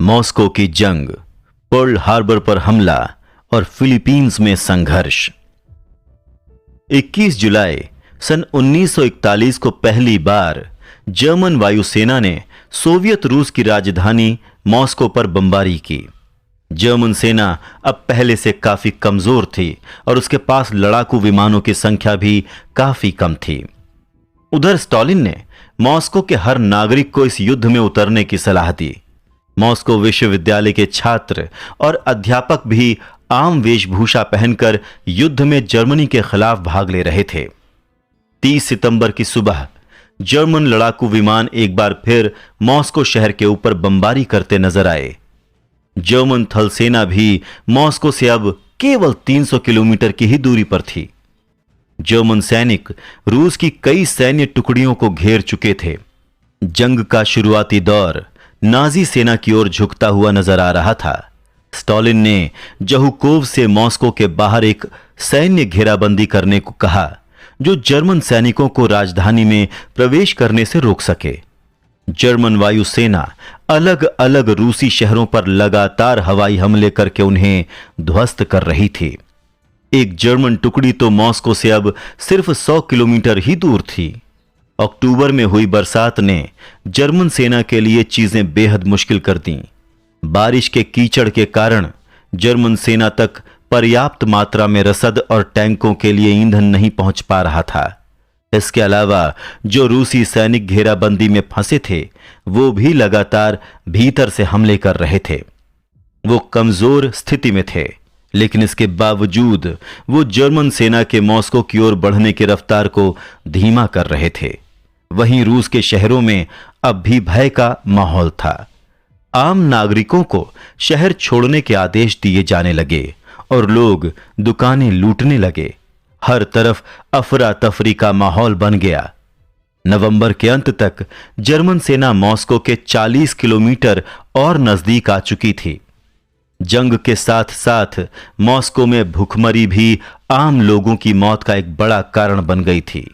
Moscow की जंग, Pearl Harbor पर हमला और फिलीपींस में संघर्ष। 21 जुलाई सन 1941 को पहली बार जर्मन वायुसेना ने सोवियत रूस की राजधानी मॉस्को पर बमबारी की। जर्मन सेना अब पहले से काफी कमजोर थी और उसके पास लड़ाकू विमानों की संख्या भी काफी कम थी। उधर स्टालिन ने मॉस्को के हर नागरिक को इस युद्ध में उतरने की सलाह दी। मॉस्को विश्वविद्यालय के छात्र और अध्यापक भी आम वेशभूषा पहनकर युद्ध में जर्मनी के खिलाफ भाग ले रहे थे। 30 सितंबर की सुबह जर्मन लड़ाकू विमान एक बार फिर मॉस्को शहर के ऊपर बमबारी करते नजर आए। जर्मन थल सेना भी मॉस्को से अब केवल 300 किलोमीटर की ही दूरी पर थी। जर्मन सैनिक रूस की कई सैन्य टुकड़ियों को घेर चुके थे। जंग का शुरुआती दौर नाजी सेना की ओर झुकता हुआ नजर आ रहा था। स्टालिन ने जहुकोव से मॉस्को के बाहर एक सैन्य घेराबंदी करने को कहा, जो जर्मन सैनिकों को राजधानी में प्रवेश करने से रोक सके। जर्मन वायुसेना अलग अलग रूसी शहरों पर लगातार हवाई हमले करके उन्हें ध्वस्त कर रही थी। एक जर्मन टुकड़ी तो मॉस्को से अब सिर्फ 100 किलोमीटर ही दूर थी। अक्टूबर में हुई बरसात ने जर्मन सेना के लिए चीजें बेहद मुश्किल कर दी। बारिश के कीचड़ के कारण जर्मन सेना तक पर्याप्त मात्रा में रसद और टैंकों के लिए ईंधन नहीं पहुंच पा रहा था। इसके अलावा जो रूसी सैनिक घेराबंदी में फंसे थे वो भी लगातार भीतर से हमले कर रहे थे। वो कमजोर स्थिति में थे, लेकिन इसके बावजूद वो जर्मन सेना के मॉस्को की ओर बढ़ने की रफ्तार को धीमा कर रहे थे। वहीं रूस के शहरों में अब भी भय का माहौल था। आम नागरिकों को शहर छोड़ने के आदेश दिए जाने लगे और लोग दुकानें लूटने लगे। हर तरफ अफरा तफरी का माहौल बन गया। नवंबर के अंत तक जर्मन सेना मॉस्को के 40 किलोमीटर और नजदीक आ चुकी थी। जंग के साथ साथ मॉस्को में भूखमरी भी आम लोगों की मौत का एक बड़ा कारण बन गई थी।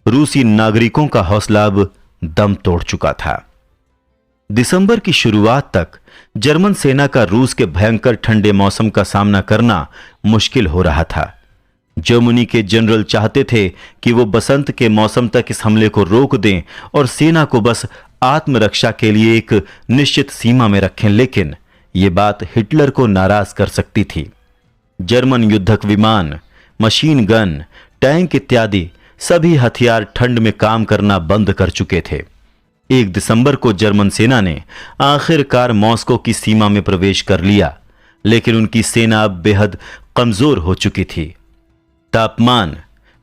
रूसी नागरिकों का हौसला अब दम तोड़ चुका था। दिसंबर की शुरुआत तक जर्मन सेना का रूस के भयंकर ठंडे मौसम का सामना करना मुश्किल हो रहा था। जर्मनी के जनरल चाहते थे कि वो बसंत के मौसम तक इस हमले को रोक दें और सेना को बस आत्मरक्षा के लिए एक निश्चित सीमा में रखें, लेकिन ये बात हिटलर को नाराज कर सकती थी। जर्मन युद्धक विमान, मशीन गन, टैंक इत्यादि सभी हथियार ठंड में काम करना बंद कर चुके थे। 1 दिसंबर को जर्मन सेना ने आखिरकार मॉस्को की सीमा में प्रवेश कर लिया, लेकिन उनकी सेना अब बेहद कमजोर हो चुकी थी। तापमान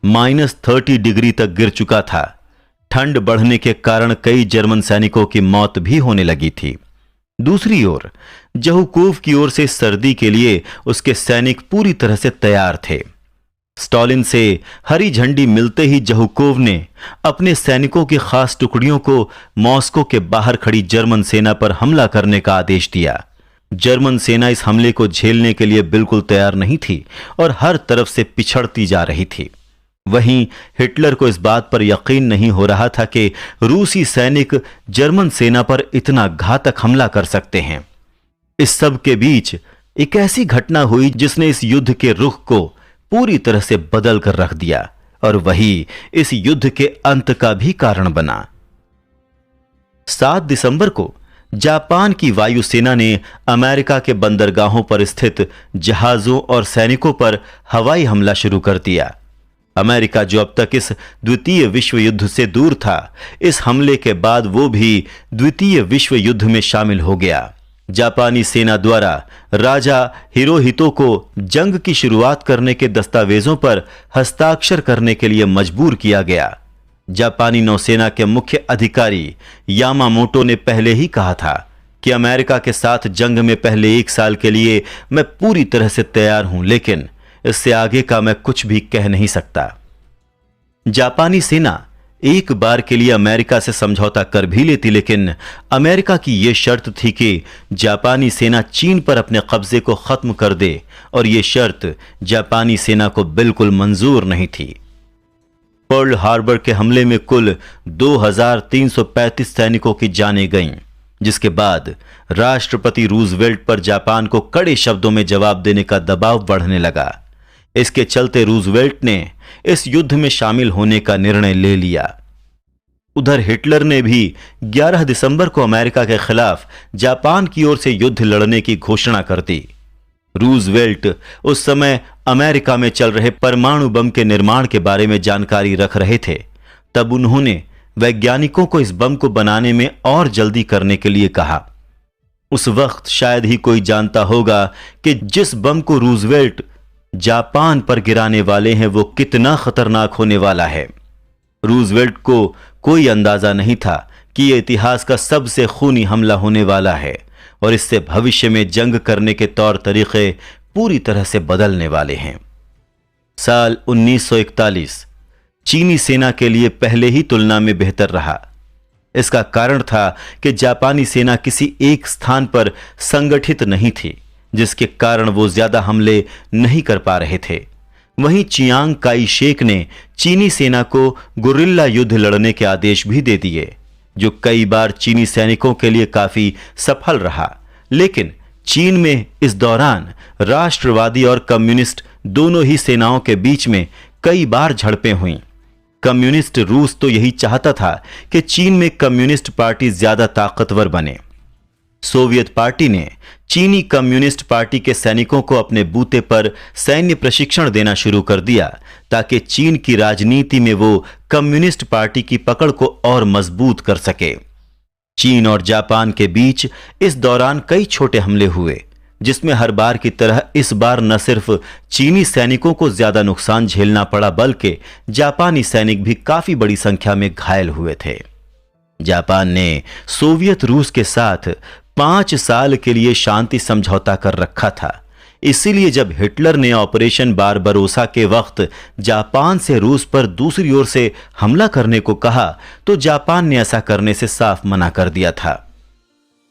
-30 डिग्री तक गिर चुका था। ठंड बढ़ने के कारण कई जर्मन सैनिकों की मौत भी होने लगी थी। दूसरी ओर जहुकोव की ओर से सर्दी के लिए उसके सैनिक पूरी तरह से तैयार थे। स्टालिन से हरी झंडी मिलते ही जहुकोव ने अपने सैनिकों की खास टुकड़ियों को मॉस्को के बाहर खड़ी जर्मन सेना पर हमला करने का आदेश दिया। जर्मन सेना इस हमले को झेलने के लिए बिल्कुल तैयार नहीं थी और हर तरफ से पिछड़ती जा रही थी। वहीं हिटलर को इस बात पर यकीन नहीं हो रहा था कि रूसी सैनिक जर्मन सेना पर इतना घातक हमला कर सकते हैं। इस सब के बीच एक ऐसी घटना हुई जिसने इस युद्ध के रुख को पूरी तरह से बदल कर रख दिया और वही इस युद्ध के अंत का भी कारण बना। 7 दिसंबर को जापान की वायुसेना ने अमेरिका के बंदरगाहों पर स्थित जहाजों और सैनिकों पर हवाई हमला शुरू कर दिया। अमेरिका, जो अब तक इस द्वितीय विश्व युद्ध से दूर था, इस हमले के बाद वो भी द्वितीय विश्व युद्ध में शामिल हो गया। जापानी सेना द्वारा राजा हिरोहितो को जंग की शुरुआत करने के दस्तावेजों पर हस्ताक्षर करने के लिए मजबूर किया गया। जापानी नौसेना के मुख्य अधिकारी यामामोटो ने पहले ही कहा था कि अमेरिका के साथ जंग में पहले 1 साल के लिए मैं पूरी तरह से तैयार हूं, लेकिन इससे आगे का मैं कुछ भी कह नहीं सकता। जापानी सेना एक बार के लिए अमेरिका से समझौता कर भी लेती, लेकिन अमेरिका की यह शर्त थी कि जापानी सेना चीन पर अपने कब्जे को खत्म कर दे, और यह शर्त जापानी सेना को बिल्कुल मंजूर नहीं थी। पर्ल हार्बर के हमले में कुल 2335 सैनिकों की जानें गईं, जिसके बाद राष्ट्रपति रूजवेल्ट पर जापान को कड़े शब्दों में जवाब देने का दबाव बढ़ने लगा। इसके चलते रूजवेल्ट ने इस युद्ध में शामिल होने का निर्णय ले लिया। उधर हिटलर ने भी 11 दिसंबर को अमेरिका के खिलाफ जापान की ओर से युद्ध लड़ने की घोषणा कर दी। रूजवेल्ट उस समय अमेरिका में चल रहे परमाणु बम के निर्माण के बारे में जानकारी रख रहे थे। तब उन्होंने वैज्ञानिकों को इस बम को बनाने में और जल्दी करने के लिए कहा। उस वक्त शायद ही कोई जानता होगा कि जिस बम को रूजवेल्ट जापान पर गिराने वाले हैं वो कितना खतरनाक होने वाला है। रूजवेल्ट को कोई अंदाजा नहीं था कि यह इतिहास का सबसे खूनी हमला होने वाला है और इससे भविष्य में जंग करने के तौर तरीके पूरी तरह से बदलने वाले हैं। साल 1941 चीनी सेना के लिए पहले ही तुलना में बेहतर रहा। इसका कारण था कि जापानी सेना किसी एक स्थान पर संगठित नहीं थी, जिसके कारण वो ज्यादा हमले नहीं कर पा रहे थे। वहीं चियांग काई शेक ने चीनी सेना को गुरिल्ला युद्ध लड़ने के आदेश भी दे दिए, जो कई बार चीनी सैनिकों के लिए काफी सफल रहा। लेकिन चीन में इस दौरान राष्ट्रवादी और कम्युनिस्ट दोनों ही सेनाओं के बीच में कई बार झड़पें हुईं। कम्युनिस्ट रूस तो यही चाहता था कि चीन में कम्युनिस्ट पार्टी ज्यादा ताकतवर बने। सोवियत पार्टी ने चीनी कम्युनिस्ट पार्टी के सैनिकों को अपने बूते पर सैन्य प्रशिक्षण देना शुरू कर दिया, ताकि चीन की राजनीति में वो कम्युनिस्ट पार्टी की पकड़ को और मजबूत कर सके। चीन और जापान के बीच इस दौरान कई छोटे हमले हुए, जिसमें हर बार की तरह इस बार न सिर्फ चीनी सैनिकों को ज्यादा नुकसान झेलना पड़ा, बल्कि जापानी सैनिक भी काफी बड़ी संख्या में घायल हुए थे। जापान ने सोवियत रूस के साथ 5 साल के लिए शांति समझौता कर रखा था। इसीलिए जब हिटलर ने ऑपरेशन बारबरोसा के वक्त जापान से रूस पर दूसरी ओर से हमला करने को कहा, तो जापान ने ऐसा करने से साफ मना कर दिया था।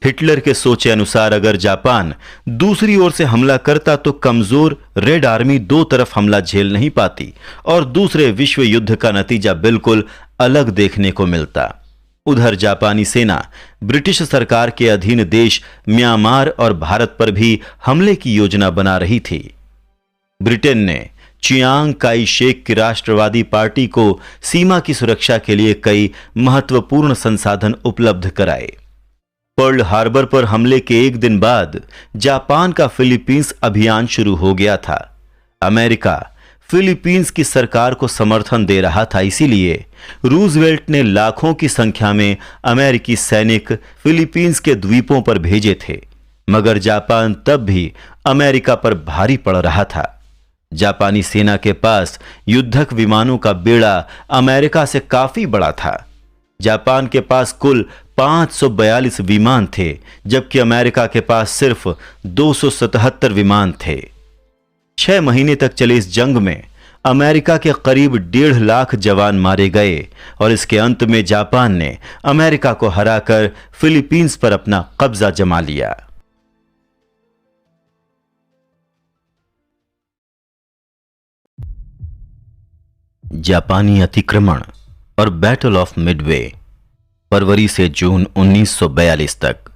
हिटलर के सोचे अनुसार अगर जापान दूसरी ओर से हमला करता तो कमजोर रेड आर्मी दो तरफ हमला झेल नहीं पाती और दूसरे विश्व युद्ध का नतीजा बिल्कुल अलग देखने को मिलता। उधर जापानी सेना ब्रिटिश सरकार के अधीन देश म्यांमार और भारत पर भी हमले की योजना बना रही थी। ब्रिटेन ने चियांग काई शेक की राष्ट्रवादी पार्टी को सीमा की सुरक्षा के लिए कई महत्वपूर्ण संसाधन उपलब्ध कराए। पर्ल हार्बर पर हमले के एक दिन बाद जापान का फिलीपींस अभियान शुरू हो गया था। अमेरिका फिलीपींस की सरकार को समर्थन दे रहा था, इसीलिए रूजवेल्ट ने लाखों की संख्या में अमेरिकी सैनिक फिलीपींस के द्वीपों पर भेजे थे। मगर जापान तब भी अमेरिका पर भारी पड़ रहा था। जापानी सेना के पास युद्धक विमानों का बेड़ा अमेरिका से काफी बड़ा था। जापान के पास कुल 542 विमान थे, जबकि अमेरिका के पास सिर्फ 277 विमान थे। 6 महीने तक चले इस जंग में अमेरिका के करीब 1.5 लाख जवान मारे गए और इसके अंत में जापान ने अमेरिका को हराकर फिलीपींस पर अपना कब्जा जमा लिया। जापानी अतिक्रमण और बैटल ऑफ मिडवे, फरवरी से जून 1942 तक।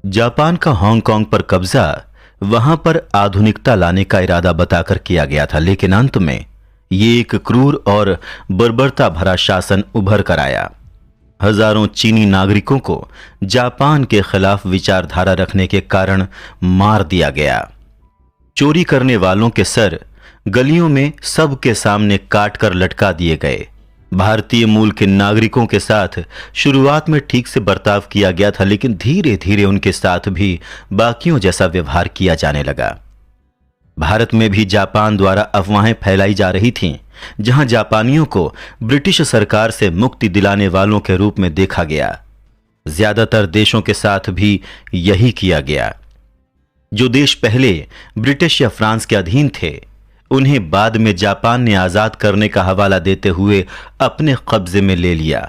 जापान का हांगकांग पर कब्जा वहां पर आधुनिकता लाने का इरादा बताकर किया गया था, लेकिन अंत में ये एक क्रूर और बर्बरता भरा शासन उभर कर आया। हजारों चीनी नागरिकों को जापान के खिलाफ विचारधारा रखने के कारण मार दिया गया। चोरी करने वालों के सर गलियों में सबके सामने काटकर लटका दिए गए। भारतीय मूल के नागरिकों के साथ शुरुआत में ठीक से बर्ताव किया गया था, लेकिन धीरे धीरे उनके साथ भी बाकियों जैसा व्यवहार किया जाने लगा। भारत में भी जापान द्वारा अफवाहें फैलाई जा रही थीं, जहां जापानियों को ब्रिटिश सरकार से मुक्ति दिलाने वालों के रूप में देखा गया। ज्यादातर देशों के साथ भी यही किया गया। जो देश पहले ब्रिटिश या फ्रांस के अधीन थे, उन्हें बाद में जापान ने आजाद करने का हवाला देते हुए अपने कब्जे में ले लिया।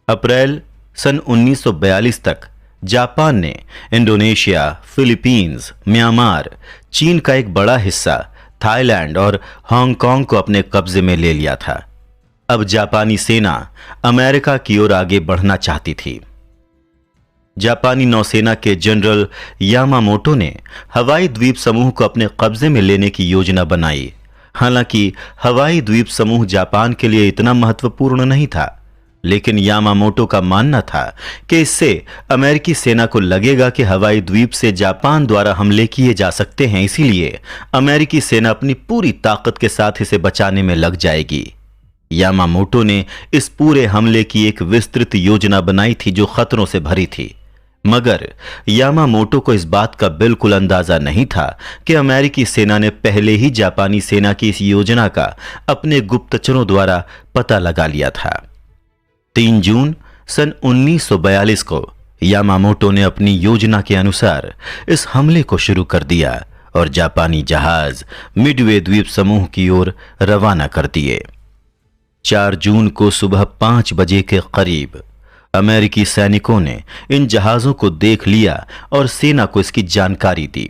अप्रैल सन 1942 तक जापान ने इंडोनेशिया, फिलीपींस, म्यांमार, चीन का एक बड़ा हिस्सा, थाईलैंड और हांगकांग को अपने कब्जे में ले लिया था। अब जापानी सेना अमेरिका की ओर आगे बढ़ना चाहती थी। जापानी नौसेना के जनरल यामामोटो ने हवाई द्वीप समूह को अपने कब्जे में लेने की योजना बनाई। हालांकि हवाई द्वीप समूह जापान के लिए इतना महत्वपूर्ण नहीं था, लेकिन यामामोटो का मानना था कि इससे अमेरिकी सेना को लगेगा कि हवाई द्वीप से जापान द्वारा हमले किए जा सकते हैं, इसीलिए अमेरिकी सेना अपनी पूरी ताकत के साथ इसे बचाने में लग जाएगी। यामामोटो ने इस पूरे हमले की एक विस्तृत योजना बनाई थी जो खतरों से भरी थी, मगर यामामोटो को इस बात का बिल्कुल अंदाजा नहीं था कि अमेरिकी सेना ने पहले ही जापानी सेना की इस योजना का अपने गुप्तचरों द्वारा पता लगा लिया था। 3 जून सन 1942 को यामामोटो ने अपनी योजना के अनुसार इस हमले को शुरू कर दिया और जापानी जहाज मिडवे द्वीप समूह की ओर रवाना कर दिए। 4 जून को सुबह 5 बजे के करीब अमेरिकी सैनिकों ने इन जहाजों को देख लिया और सेना को इसकी जानकारी दी।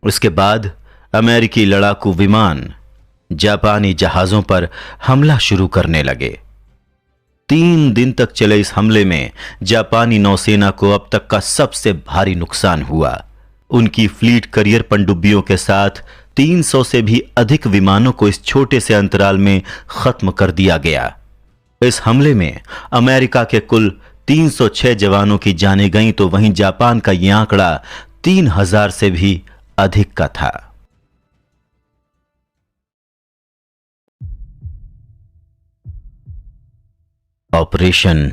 उसके बाद अमेरिकी लड़ाकू विमान जापानी जहाजों पर हमला शुरू करने लगे। 3 दिन तक चले इस हमले में जापानी नौसेना को अब तक का सबसे भारी नुकसान हुआ। उनकी फ्लीट करियर पनडुब्बियों के साथ 300 से भी अधिक विमानों को इस छोटे से अंतराल में खत्म कर दिया गया। इस हमले में अमेरिका के कुल 306 जवानों की जानें गईं, तो वहीं जापान का यह आंकड़ा 3000 से भी अधिक का था। ऑपरेशन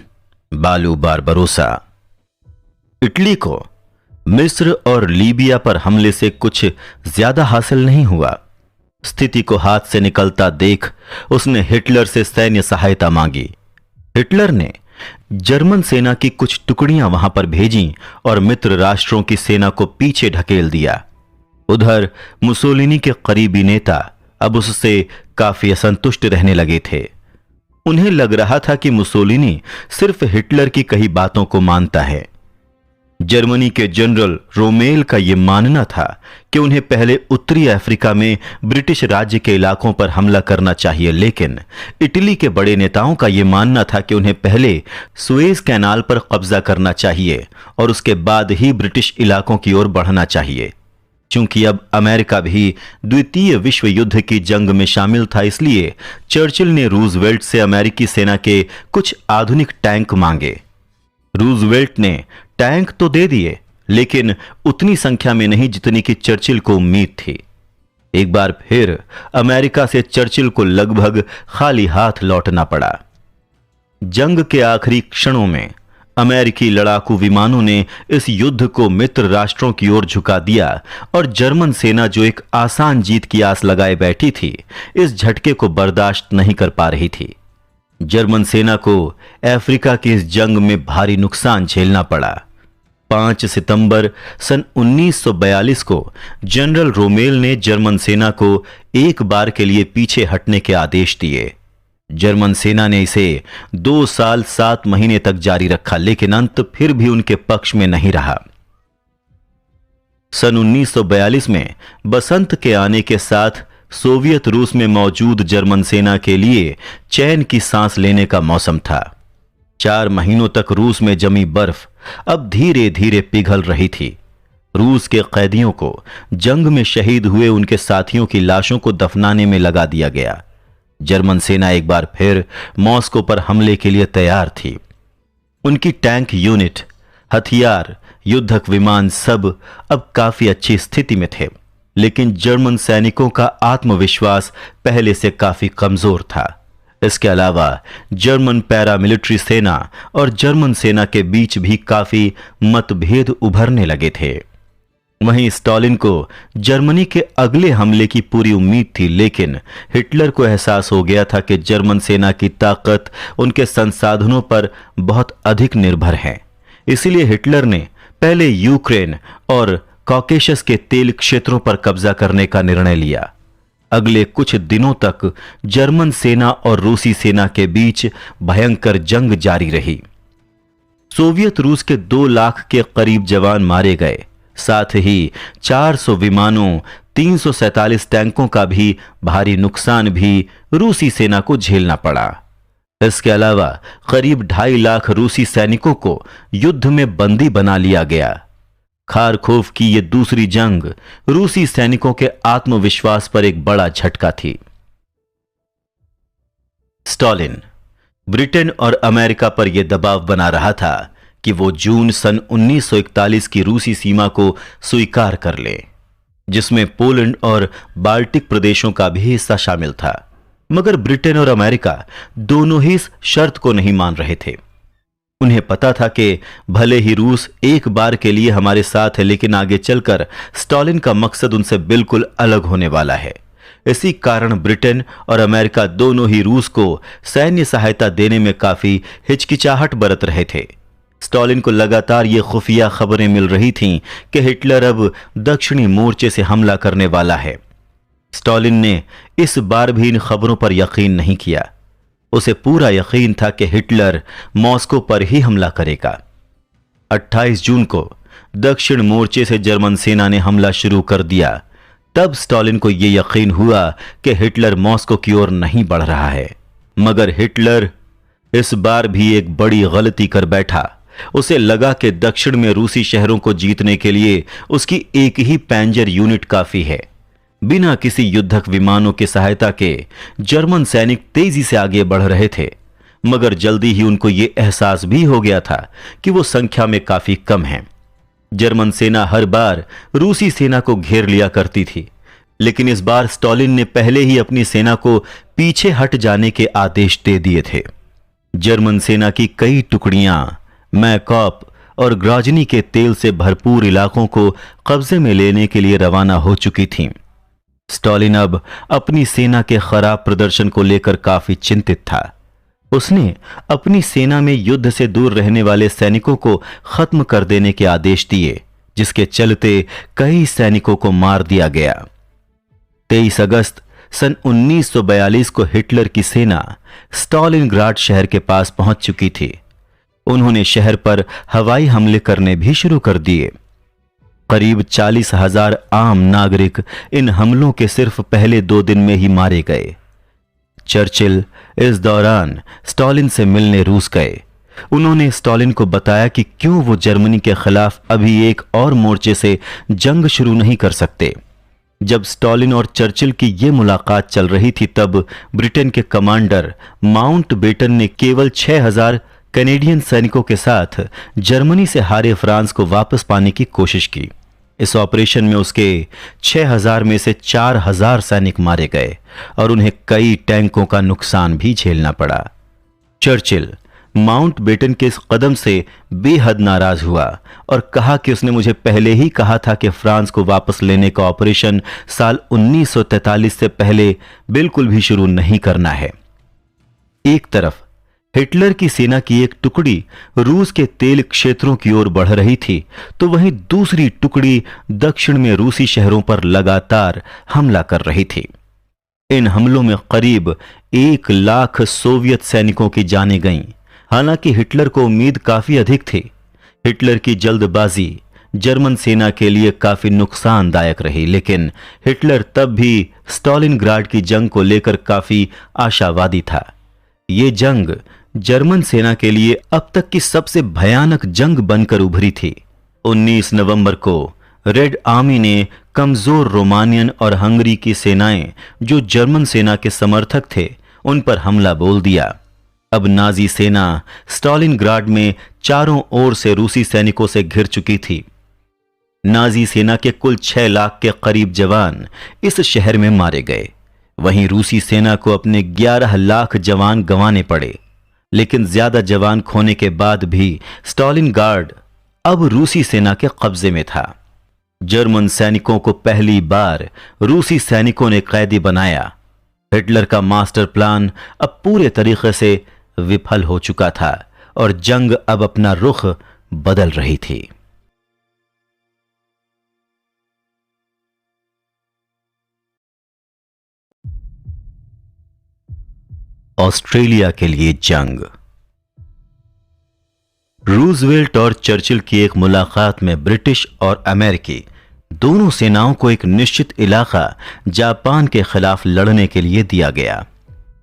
बालू बारबरोसा। इटली को मिस्र और लीबिया पर हमले से कुछ ज्यादा हासिल नहीं हुआ। स्थिति को हाथ से निकलता देख उसने हिटलर से सैन्य सहायता मांगी। हिटलर ने जर्मन सेना की कुछ टुकड़ियां वहां पर भेजीं और मित्र राष्ट्रों की सेना को पीछे ढकेल दिया। उधर मुसोलिनी के करीबी नेता अब उससे काफी असंतुष्ट रहने लगे थे। उन्हें लग रहा था कि मुसोलिनी सिर्फ हिटलर की कही बातों को मानता है। जर्मनी के जनरल रोमेल का यह मानना था कि उन्हें पहले उत्तरी अफ्रीका में ब्रिटिश राज्य के इलाकों पर हमला करना चाहिए, लेकिन इटली के बड़े नेताओं का यह मानना था कि उन्हें पहले सुएज कैनाल पर कब्जा करना चाहिए और उसके बाद ही ब्रिटिश इलाकों की ओर बढ़ना चाहिए। चूंकि अब अमेरिका भी द्वितीय विश्व युद्ध की जंग में शामिल था, इसलिए चर्चिल ने रूजवेल्ट से अमेरिकी सेना के कुछ आधुनिक टैंक मांगे। रूजवेल्ट ने टैंक तो दे दिए, लेकिन उतनी संख्या में नहीं जितनी कि चर्चिल को उम्मीद थी। एक बार फिर अमेरिका से चर्चिल को लगभग खाली हाथ लौटना पड़ा। जंग के आखिरी क्षणों में अमेरिकी लड़ाकू विमानों ने इस युद्ध को मित्र राष्ट्रों की ओर झुका दिया और जर्मन सेना, जो एक आसान जीत की आस लगाए बैठी थी, इस झटके को बर्दाश्त नहीं कर पा रही थी। जर्मन सेना को अफ्रीका की इस जंग में भारी नुकसान झेलना पड़ा। 5 सितंबर सन 1942 को जनरल रोमेल ने जर्मन सेना को एक बार के लिए पीछे हटने के आदेश दिए। जर्मन सेना ने इसे 2 साल 7 महीने तक जारी रखा, लेकिन अंत फिर भी उनके पक्ष में नहीं रहा। सन 1942 में बसंत के आने के साथ सोवियत रूस में मौजूद जर्मन सेना के लिए चैन की सांस लेने का मौसम था। 4 महीनों तक रूस में जमी बर्फ अब धीरे धीरे पिघल रही थी। रूस के कैदियों को जंग में शहीद हुए उनके साथियों की लाशों को दफनाने में लगा दिया गया। जर्मन सेना एक बार फिर मॉस्को पर हमले के लिए तैयार थी। उनकी टैंक यूनिट, हथियार, युद्धक विमान सब अब काफी अच्छी स्थिति में थे, लेकिन जर्मन सैनिकों का आत्मविश्वास पहले से काफी कमजोर था। इसके अलावा जर्मन पैरामिलिट्री सेना और जर्मन सेना के बीच भी काफी मतभेद उभरने लगे थे। वहीं स्टालिन को जर्मनी के अगले हमले की पूरी उम्मीद थी, लेकिन हिटलर को एहसास हो गया था कि जर्मन सेना की ताकत उनके संसाधनों पर बहुत अधिक निर्भर है। इसलिए हिटलर ने पहले यूक्रेन और कॉकेशस के तेल क्षेत्रों पर कब्जा करने का निर्णय लिया। अगले कुछ दिनों तक जर्मन सेना और रूसी सेना के बीच भयंकर जंग जारी रही। सोवियत रूस के 2 लाख के करीब जवान मारे गए, साथ ही 400 विमानों, 347 टैंकों का भी भारी नुकसान भी रूसी सेना को झेलना पड़ा। इसके अलावा करीब 2.5 लाख रूसी सैनिकों को युद्ध में बंदी बना लिया गया। खारकोव की यह दूसरी जंग रूसी सैनिकों के आत्मविश्वास पर एक बड़ा झटका थी। स्टालिन ब्रिटेन और अमेरिका पर यह दबाव बना रहा था कि वो जून सन 1941 की रूसी सीमा को स्वीकार कर ले, जिसमें पोलैंड और बाल्टिक प्रदेशों का भी हिस्सा शामिल था। मगर ब्रिटेन और अमेरिका दोनों ही इस शर्त को नहीं मान रहे थे। उन्हें पता था कि भले ही रूस एक बार के लिए हमारे साथ है, लेकिन आगे चलकर स्टालिन का मकसद उनसे बिल्कुल अलग होने वाला है। इसी कारण ब्रिटेन और अमेरिका दोनों ही रूस को सैन्य सहायता देने में काफी हिचकिचाहट बरत रहे थे। स्टालिन को लगातार ये खुफिया खबरें मिल रही थीं कि हिटलर अब दक्षिणी मोर्चे से हमला करने वाला है। स्टालिन ने इस बार भी इन खबरों पर यकीन नहीं किया। उसे पूरा यकीन था कि हिटलर मॉस्को पर ही हमला करेगा। 28 जून को दक्षिण मोर्चे से जर्मन सेना ने हमला शुरू कर दिया। तब स्टालिन को यह यकीन हुआ कि हिटलर मॉस्को की ओर नहीं बढ़ रहा है। मगर हिटलर इस बार भी एक बड़ी गलती कर बैठा। उसे लगा कि दक्षिण में रूसी शहरों को जीतने के लिए उसकी एक ही पैंजर यूनिट काफी है। बिना किसी युद्धक विमानों की सहायता के जर्मन सैनिक तेजी से आगे बढ़ रहे थे, मगर जल्दी ही उनको यह एहसास भी हो गया था कि वो संख्या में काफी कम हैं। जर्मन सेना हर बार रूसी सेना को घेर लिया करती थी, लेकिन इस बार स्टालिन ने पहले ही अपनी सेना को पीछे हट जाने के आदेश दे दिए थे। जर्मन सेना की कई टुकड़ियां मैकॉप और ग्राजनी के तेल से भरपूर इलाकों को कब्जे में लेने के लिए रवाना हो चुकी थीं। स्टालिन अब अपनी सेना के खराब प्रदर्शन को लेकर काफी चिंतित था। उसने अपनी सेना में युद्ध से दूर रहने वाले सैनिकों को खत्म कर देने के आदेश दिए, जिसके चलते कई सैनिकों को मार दिया गया। 23 अगस्त सन 1942 को हिटलर की सेना स्टालिनग्राड शहर के पास पहुंच चुकी थी। उन्होंने शहर पर हवाई हमले करने भी शुरू कर दिए। करीब 40,000 आम नागरिक इन हमलों के सिर्फ पहले 2 दिन में ही मारे गए। चर्चिल इस दौरान स्टालिन से मिलने रूस गए। उन्होंने स्टालिन को बताया कि क्यों वो जर्मनी के खिलाफ अभी एक और मोर्चे से जंग शुरू नहीं कर सकते। जब स्टालिन और चर्चिल की यह मुलाकात चल रही थी, तब ब्रिटेन के कमांडर माउंटबेटन ने केवल 6,000 कैनेडियन सैनिकों के साथ जर्मनी से हारे फ्रांस को वापस पाने की कोशिश की। इस ऑपरेशन में उसके 6,000 में से 4,000 सैनिक मारे गए और उन्हें कई टैंकों का नुकसान भी झेलना पड़ा। चर्चिल माउंटबेटन के इस कदम से बेहद नाराज हुआ और कहा कि उसने मुझे पहले ही कहा था कि फ्रांस को वापस लेने का ऑपरेशन साल 1943 से पहले बिल्कुल भी शुरू नहीं करना है। एक तरफ हिटलर की सेना की एक टुकड़ी रूस के तेल क्षेत्रों की ओर बढ़ रही थी, तो वहीं दूसरी टुकड़ी दक्षिण में रूसी शहरों पर लगातार हमला कर रही थी। इन हमलों में करीब 1 लाख सोवियत सैनिकों की जानें गईं। हालांकि हिटलर को उम्मीद काफी अधिक थी। हिटलर की जल्दबाजी जर्मन सेना के लिए काफी नुकसानदायक रही, लेकिन हिटलर तब भी स्टालिनग्राड की जंग को लेकर काफी आशावादी था। ये जंग जर्मन सेना के लिए अब तक की सबसे भयानक जंग बनकर उभरी थी। 19 नवंबर को रेड आर्मी ने कमजोर रोमानियन और हंगरी की सेनाएं, जो जर्मन सेना के समर्थक थे, उन पर हमला बोल दिया। अब नाजी सेना स्टालिनग्राड में चारों ओर से रूसी सैनिकों से घिर चुकी थी। नाजी सेना के कुल 6 लाख के करीब जवान इस शहर में मारे गए। वहीं रूसी सेना को अपने 11 लाख जवान गंवाने पड़े, लेकिन ज्यादा जवान खोने के बाद भी स्टालिनग्राड अब रूसी सेना के कब्जे में था। जर्मन सैनिकों को पहली बार रूसी सैनिकों ने कैदी बनाया। हिटलर का मास्टर प्लान अब पूरे तरीके से विफल हो चुका था और जंग अब अपना रुख बदल रही थी। ऑस्ट्रेलिया के लिए जंग। रूजवेल्ट और चर्चिल की एक मुलाकात में ब्रिटिश और अमेरिकी दोनों सेनाओं को एक निश्चित इलाका जापान के खिलाफ लड़ने के लिए दिया गया।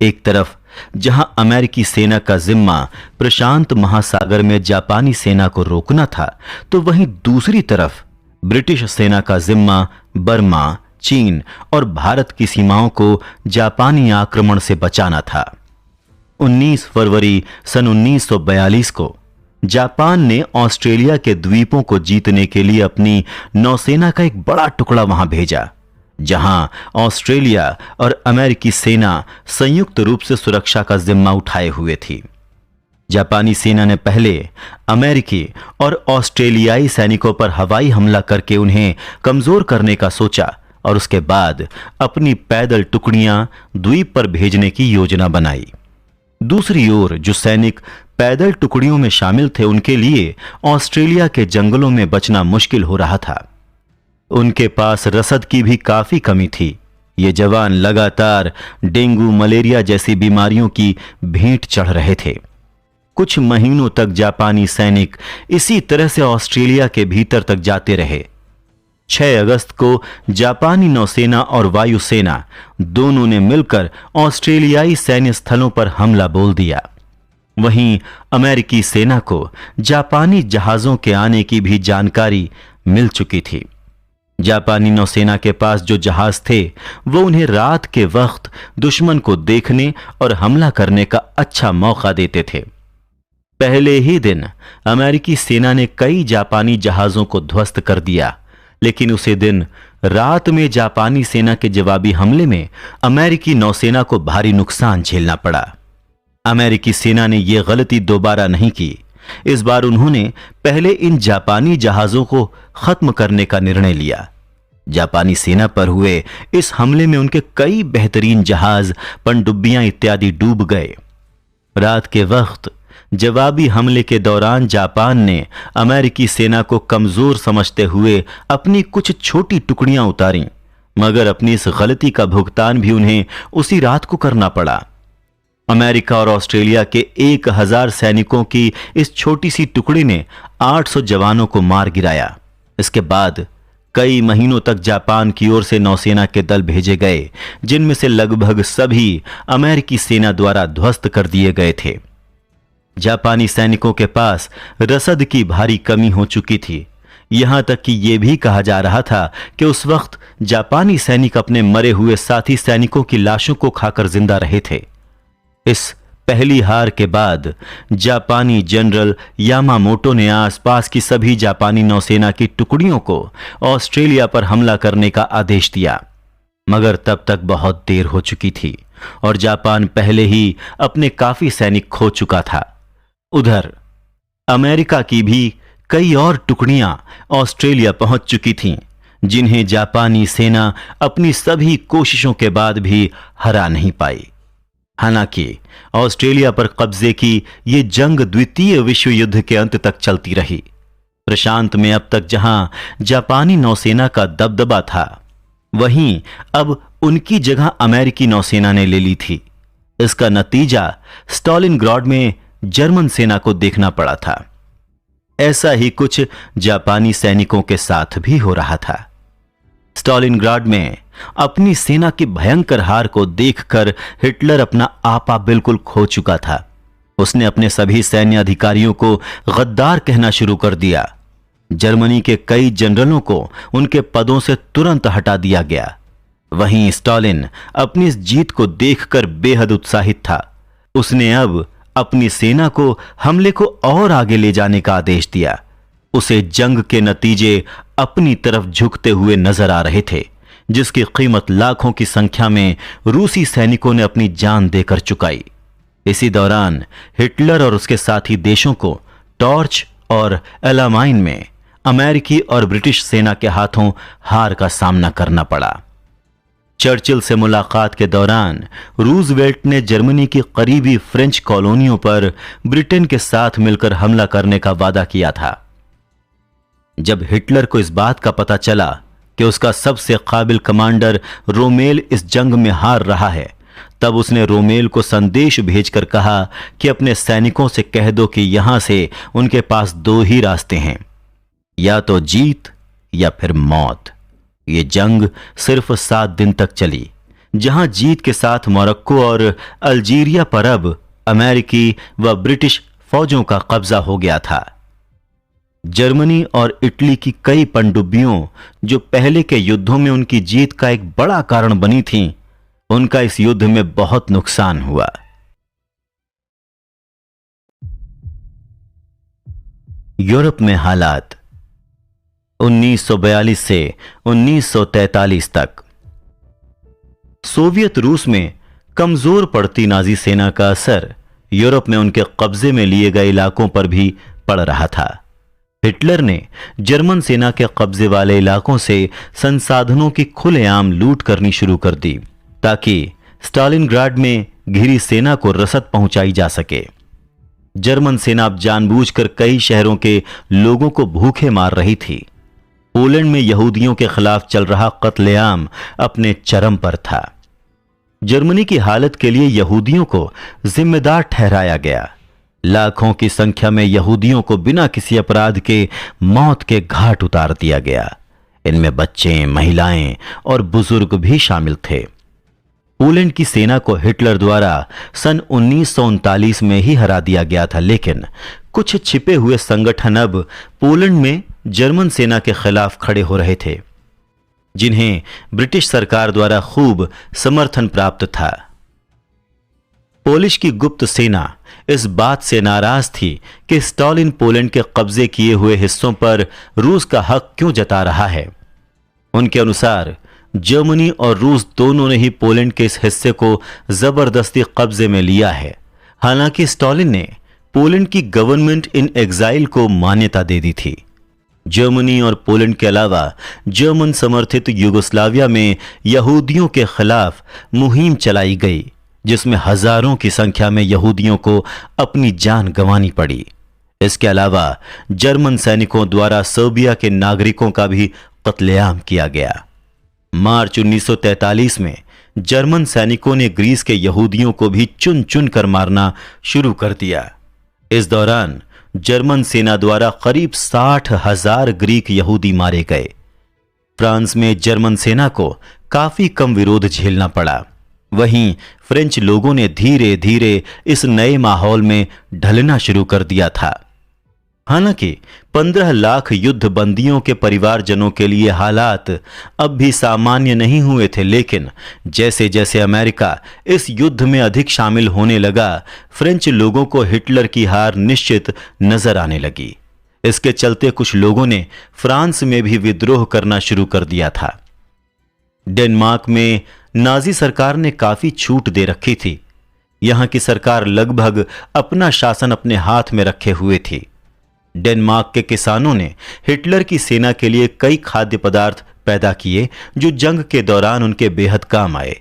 एक तरफ जहां अमेरिकी सेना का जिम्मा प्रशांत महासागर में जापानी सेना को रोकना था, तो वहीं दूसरी तरफ ब्रिटिश सेना का जिम्मा बर्मा, चीन और भारत की सीमाओं को जापानी आक्रमण से बचाना था। 19 फरवरी सन 1942 को जापान ने ऑस्ट्रेलिया के द्वीपों को जीतने के लिए अपनी नौसेना का एक बड़ा टुकड़ा वहां भेजा, जहां ऑस्ट्रेलिया और अमेरिकी सेना संयुक्त रूप से सुरक्षा का जिम्मा उठाए हुए थी। जापानी सेना ने पहले अमेरिकी और ऑस्ट्रेलियाई सैनिकों पर हवाई हमला करके उन्हें कमजोर करने का सोचा और उसके बाद अपनी पैदल टुकड़ियां द्वीप पर भेजने की योजना बनाई। दूसरी ओर जो सैनिक पैदल टुकड़ियों में शामिल थे, उनके लिए ऑस्ट्रेलिया के जंगलों में बचना मुश्किल हो रहा था। उनके पास रसद की भी काफी कमी थी। ये जवान लगातार डेंगू, मलेरिया जैसी बीमारियों की भेंट चढ़ रहे थे। कुछ महीनों तक जापानी सैनिक इसी तरह से ऑस्ट्रेलिया के भीतर तक जाते रहे। 6 अगस्त को जापानी नौसेना और वायुसेना दोनों ने मिलकर ऑस्ट्रेलियाई सैन्य स्थलों पर हमला बोल दिया। वहीं अमेरिकी सेना को जापानी जहाजों के आने की भी जानकारी मिल चुकी थी। जापानी नौसेना के पास जो जहाज थे, वो उन्हें रात के वक्त दुश्मन को देखने और हमला करने का अच्छा मौका देते थे। पहले ही दिन अमेरिकी सेना ने कई जापानी जहाजों को ध्वस्त कर दिया, लेकिन उसी दिन रात में जापानी सेना के जवाबी हमले में अमेरिकी नौसेना को भारी नुकसान झेलना पड़ा। अमेरिकी सेना ने यह गलती दोबारा नहीं की। इस बार उन्होंने पहले इन जापानी जहाजों को खत्म करने का निर्णय लिया। जापानी सेना पर हुए इस हमले में उनके कई बेहतरीन जहाज, पनडुब्बियां इत्यादि डूब गए। रात के वक्त जवाबी हमले के दौरान जापान ने अमेरिकी सेना को कमजोर समझते हुए अपनी कुछ छोटी टुकड़ियां उतारीं, मगर अपनी इस गलती का भुगतान भी उन्हें उसी रात को करना पड़ा। अमेरिका और ऑस्ट्रेलिया के 1000 सैनिकों की इस छोटी सी टुकड़ी ने 800 जवानों को मार गिराया। इसके बाद कई महीनों तक जापान की ओर से नौसेना के दल भेजे गए, जिनमें से लगभग सभी अमेरिकी सेना द्वारा ध्वस्त कर दिए गए थे। जापानी सैनिकों के पास रसद की भारी कमी हो चुकी थी। यहां तक कि यह भी कहा जा रहा था कि उस वक्त जापानी सैनिक अपने मरे हुए साथी सैनिकों की लाशों को खाकर जिंदा रहे थे। इस पहली हार के बाद जापानी जनरल यामामोटो ने आसपास की सभी जापानी नौसेना की टुकड़ियों को ऑस्ट्रेलिया पर हमला करने का आदेश दिया, मगर तब तक बहुत देर हो चुकी थी और जापान पहले ही अपने काफी सैनिक खो चुका था। उधर अमेरिका की भी कई और टुकड़ियां ऑस्ट्रेलिया पहुंच चुकी थीं, जिन्हें जापानी सेना अपनी सभी कोशिशों के बाद भी हरा नहीं पाई। हालांकि ऑस्ट्रेलिया पर कब्जे की यह जंग द्वितीय विश्व युद्ध के अंत तक चलती रही। प्रशांत में अब तक जहां जापानी नौसेना का दबदबा था, वहीं अब उनकी जगह अमेरिकी नौसेना ने ले ली थी। इसका नतीजा स्टालिनग्राड में जर्मन सेना को देखना पड़ा था। ऐसा ही कुछ जापानी सैनिकों के साथ भी हो रहा था। स्टालिनग्राड में अपनी सेना की भयंकर हार को देखकर हिटलर अपना आपा बिल्कुल खो चुका था। उसने अपने सभी सैन्य अधिकारियों को गद्दार कहना शुरू कर दिया। जर्मनी के कई जनरलों को उनके पदों से तुरंत हटा दिया गया। वहीं स्टालिन अपनी इस जीत को देखकर बेहद उत्साहित था। उसने अब अपनी सेना को हमले को और आगे ले जाने का आदेश दिया। उसे जंग के नतीजे अपनी तरफ झुकते हुए नजर आ रहे थे, जिसकी कीमत लाखों की संख्या में रूसी सैनिकों ने अपनी जान देकर चुकाई। इसी दौरान हिटलर और उसके साथी देशों को टॉर्च और एलामाइन में अमेरिकी और ब्रिटिश सेना के हाथों हार का सामना करना पड़ा। चर्चिल से मुलाकात के दौरान रूजवेल्ट ने जर्मनी की करीबी फ्रेंच कॉलोनियों पर ब्रिटेन के साथ मिलकर हमला करने का वादा किया था। जब हिटलर को इस बात का पता चला कि उसका सबसे काबिल कमांडर रोमेल इस जंग में हार रहा है, तब उसने रोमेल को संदेश भेजकर कहा कि अपने सैनिकों से कह दो कि यहां से उनके पास 2 ही रास्ते हैं, या तो जीत या फिर मौत। ये जंग सिर्फ 7 दिन तक चली। जहां जीत के साथ मोरक्को और अल्जीरिया पर अब अमेरिकी व ब्रिटिश फौजों का कब्जा हो गया था। जर्मनी और इटली की कई पनडुब्बियों, जो पहले के युद्धों में उनकी जीत का एक बड़ा कारण बनी थीं, उनका इस युद्ध में बहुत नुकसान हुआ। यूरोप में हालात 1942 से 1943 तक। सोवियत रूस में कमजोर पड़ती नाजी सेना का असर यूरोप में उनके कब्जे में लिए गए इलाकों पर भी पड़ रहा था। हिटलर ने जर्मन सेना के कब्जे वाले इलाकों से संसाधनों की खुलेआम लूट करनी शुरू कर दी, ताकि स्टालिनग्राड में घिरी सेना को रसद पहुंचाई जा सके। जर्मन सेना अब जानबूझकर कई शहरों के लोगों को भूखे मार रही थी। पोलैंड में यहूदियों के खिलाफ चल रहा कत्लेआम अपने चरम पर था। जर्मनी की हालत के लिए यहूदियों को जिम्मेदार ठहराया गया। लाखों की संख्या में यहूदियों को बिना किसी अपराध के मौत के घाट उतार दिया गया। इनमें बच्चे, महिलाएं और बुजुर्ग भी शामिल थे। पोलैंड की सेना को हिटलर द्वारा सन 1939 में ही हरा दिया गया था, लेकिन कुछ छिपे हुए संगठन अब पोलैंड में जर्मन सेना के खिलाफ खड़े हो रहे थे, जिन्हें ब्रिटिश सरकार द्वारा खूब समर्थन प्राप्त था। पोलिश की गुप्त सेना इस बात से नाराज थी कि स्टालिन पोलैंड के कब्जे किए हुए हिस्सों पर रूस का हक क्यों जता रहा है। उनके अनुसार जर्मनी और रूस दोनों ने ही पोलैंड के इस हिस्से को जबरदस्ती कब्जे में लिया है। हालांकि स्टालिन ने पोलैंड की गवर्नमेंट इन एग्जाइल को मान्यता दे दी थी। जर्मनी और पोलैंड के अलावा जर्मन समर्थित यूगोस्लाविया में यहूदियों के खिलाफ मुहिम चलाई गई, जिसमें हजारों की संख्या में यहूदियों को अपनी जान गंवानी पड़ी। इसके अलावा जर्मन सैनिकों द्वारा सर्बिया के नागरिकों का भी कत्लेआम किया गया। मार्च 1943 में जर्मन सैनिकों ने ग्रीस के यहूदियों को भी चुन चुन कर मारना शुरू कर दिया। इस दौरान जर्मन सेना द्वारा करीब 60,000 ग्रीक यहूदी मारे गए। फ्रांस में जर्मन सेना को काफी कम विरोध झेलना पड़ा। वहीं फ्रेंच लोगों ने धीरे धीरे इस नए माहौल में ढलना शुरू कर दिया था। हालांकि 15 लाख युद्ध बंदियों के परिवारजनों के लिए हालात अब भी सामान्य नहीं हुए थे, लेकिन जैसे जैसे अमेरिका इस युद्ध में अधिक शामिल होने लगा, फ्रेंच लोगों को हिटलर की हार निश्चित नजर आने लगी। इसके चलते कुछ लोगों ने फ्रांस में भी विद्रोह करना शुरू कर दिया था। डेनमार्क में नाजी सरकार ने काफी छूट दे रखी थी। यहां की सरकार लगभग अपना शासन अपने हाथ में रखे हुए थी। डेनमार्क के किसानों ने हिटलर की सेना के लिए कई खाद्य पदार्थ पैदा किए, जो जंग के दौरान उनके बेहद काम आए।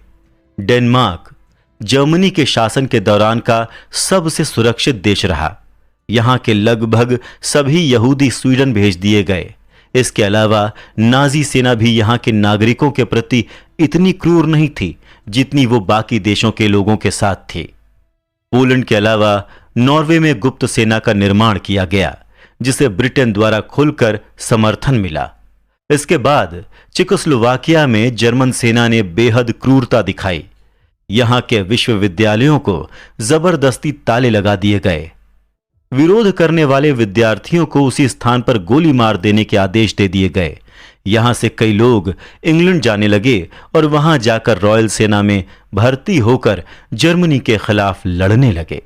डेनमार्क जर्मनी के शासन के दौरान का सबसे सुरक्षित देश रहा। यहां के लगभग सभी यहूदी स्वीडन भेज दिए गए। इसके अलावा नाजी सेना भी यहां के नागरिकों के प्रति इतनी क्रूर नहीं थी जितनी वो बाकी देशों के लोगों के साथ थी। पोलैंड के अलावा नॉर्वे में गुप्त सेना का निर्माण किया गया, जिसे ब्रिटेन द्वारा खुलकर समर्थन मिला। इसके बाद चेकोस्लोवाकिया में जर्मन सेना ने बेहद क्रूरता दिखाई। यहां के विश्वविद्यालयों को जबरदस्ती ताले लगा दिए गए। विरोध करने वाले विद्यार्थियों को उसी स्थान पर गोली मार देने के आदेश दे दिए गए। यहां से कई लोग इंग्लैंड जाने लगे और वहां जाकर रॉयल सेना में भर्ती होकर जर्मनी के खिलाफ लड़ने लगे।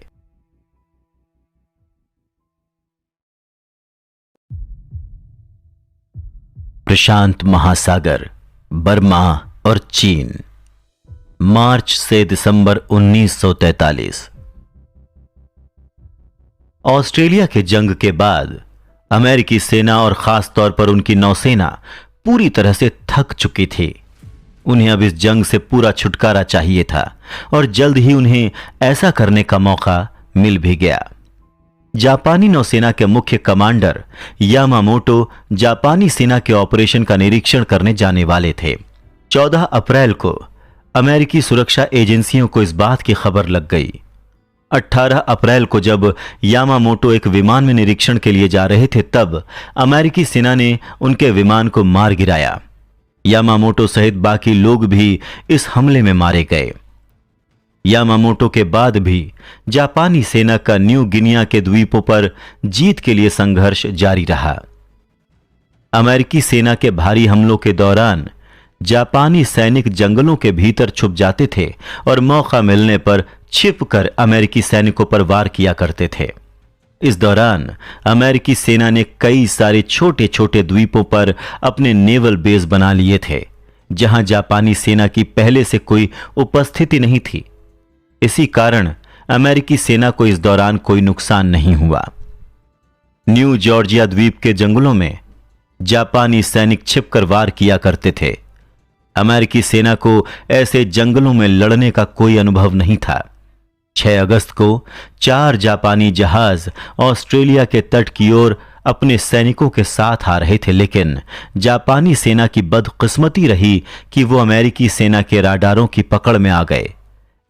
प्रशांत महासागर, बर्मा और चीन, मार्च से दिसंबर 1943। ऑस्ट्रेलिया के जंग के बाद अमेरिकी सेना और खास तौर पर उनकी नौसेना पूरी तरह से थक चुकी थी। उन्हें अब इस जंग से पूरा छुटकारा चाहिए था और जल्द ही उन्हें ऐसा करने का मौका मिल भी गया। जापानी नौसेना के मुख्य कमांडर यामामोटो जापानी सेना के ऑपरेशन का निरीक्षण करने जाने वाले थे। 14 अप्रैल को अमेरिकी सुरक्षा एजेंसियों को इस बात की खबर लग गई। 18 अप्रैल को जब यामामोटो एक विमान में निरीक्षण के लिए जा रहे थे, तब अमेरिकी सेना ने उनके विमान को मार गिराया। यामामोटो सहित बाकी लोग भी इस हमले में मारे गए। यामामोटो के बाद भी जापानी सेना का न्यू गिनिया के द्वीपों पर जीत के लिए संघर्ष जारी रहा। अमेरिकी सेना के भारी हमलों के दौरान जापानी सैनिक जंगलों के भीतर छुप जाते थे और मौका मिलने पर छिपकर अमेरिकी सैनिकों पर वार किया करते थे। इस दौरान अमेरिकी सेना ने कई सारे छोटे छोटे द्वीपों पर अपने नेवल बेस बना लिए थे, जहां जापानी सेना की पहले से कोई उपस्थिति नहीं थी। इसी कारण अमेरिकी सेना को इस दौरान कोई नुकसान नहीं हुआ। न्यू जॉर्जिया द्वीप के जंगलों में जापानी सैनिक छिपकर वार किया करते थे। अमेरिकी सेना को ऐसे जंगलों में लड़ने का कोई अनुभव नहीं था। 6 अगस्त को 4 जापानी जहाज ऑस्ट्रेलिया के तट की ओर अपने सैनिकों के साथ आ रहे थे, लेकिन जापानी सेना की बदकिस्मती रही कि वो अमेरिकी सेना के राडारों की पकड़ में आ गए।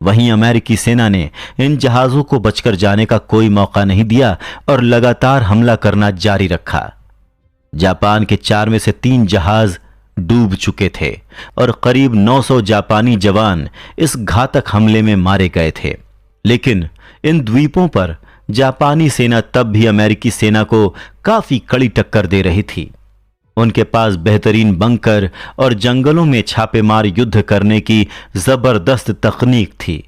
वहीं अमेरिकी सेना ने इन जहाजों को बचकर जाने का कोई मौका नहीं दिया और लगातार हमला करना जारी रखा। जापान के 4 में से 3 जहाज डूब चुके थे और करीब 900 जापानी जवान इस घातक हमले में मारे गए थे। लेकिन इन द्वीपों पर जापानी सेना तब भी अमेरिकी सेना को काफी कड़ी टक्कर दे रही थी। उनके पास बेहतरीन बंकर और जंगलों में छापेमार युद्ध करने की जबरदस्त तकनीक थी।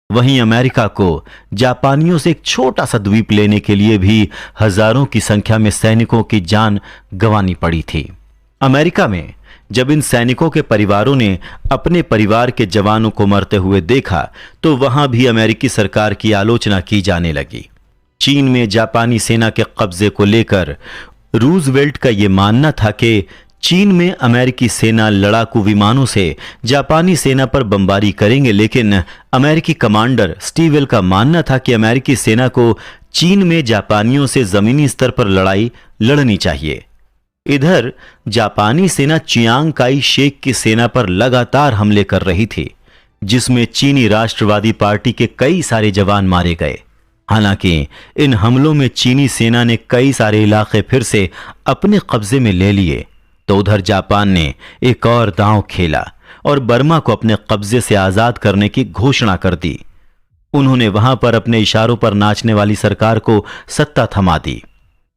वहीं अमेरिका को जापानियों से एक छोटा सा द्वीप लेने के लिए भी हजारों की संख्या में सैनिकों की जान गंवानी पड़ी थी। अमेरिका में जब इन सैनिकों के परिवारों ने अपने परिवार के जवानों को मरते हुए देखा तो वहां भी अमेरिकी सरकार की आलोचना की जाने लगी। चीन में जापानी सेना के कब्जे को लेकर रूजवेल्ट का यह मानना था कि चीन में अमेरिकी सेना लड़ाकू विमानों से जापानी सेना पर बमबारी करेंगे, लेकिन अमेरिकी कमांडर स्टीवेल का मानना था कि अमेरिकी सेना को चीन में जापानियों से जमीनी स्तर पर लड़ाई लड़नी चाहिए। इधर जापानी सेना चियांग काई शेक की सेना पर लगातार हमले कर रही थी, जिसमें चीनी राष्ट्रवादी पार्टी के कई सारे जवान मारे गए। हालांकि इन हमलों में चीनी सेना ने कई सारे इलाके फिर से अपने कब्जे में ले लिए, तो उधर जापान ने एक और दांव खेला और बर्मा को अपने कब्जे से आजाद करने की घोषणा कर दी। उन्होंने वहां पर अपने इशारों पर नाचने वाली सरकार को सत्ता थमा दी।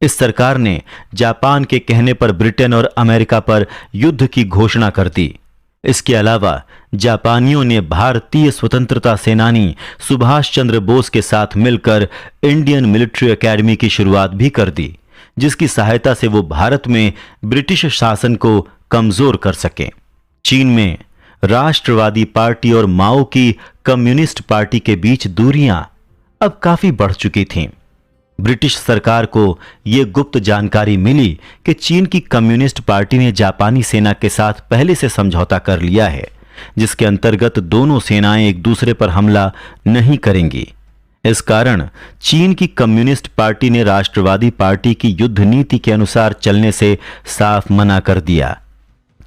इस सरकार ने जापान के कहने पर ब्रिटेन और अमेरिका पर युद्ध की घोषणा कर दी। इसके अलावा जापानियों ने भारतीय स्वतंत्रता सेनानी सुभाष चंद्र बोस के साथ मिलकर इंडियन मिलिट्री एकेडमी की शुरुआत भी कर दी, जिसकी सहायता से वो भारत में ब्रिटिश शासन को कमजोर कर सकें। चीन में राष्ट्रवादी पार्टी और माओ की कम्युनिस्ट पार्टी के बीच दूरियां अब काफी बढ़ चुकी थीं। ब्रिटिश सरकार को यह गुप्त जानकारी मिली कि चीन की कम्युनिस्ट पार्टी ने जापानी सेना के साथ पहले से समझौता कर लिया है, जिसके अंतर्गत दोनों सेनाएं एक दूसरे पर हमला नहीं करेंगी। इस कारण चीन की कम्युनिस्ट पार्टी ने राष्ट्रवादी पार्टी की युद्ध नीति के अनुसार चलने से साफ मना कर दिया।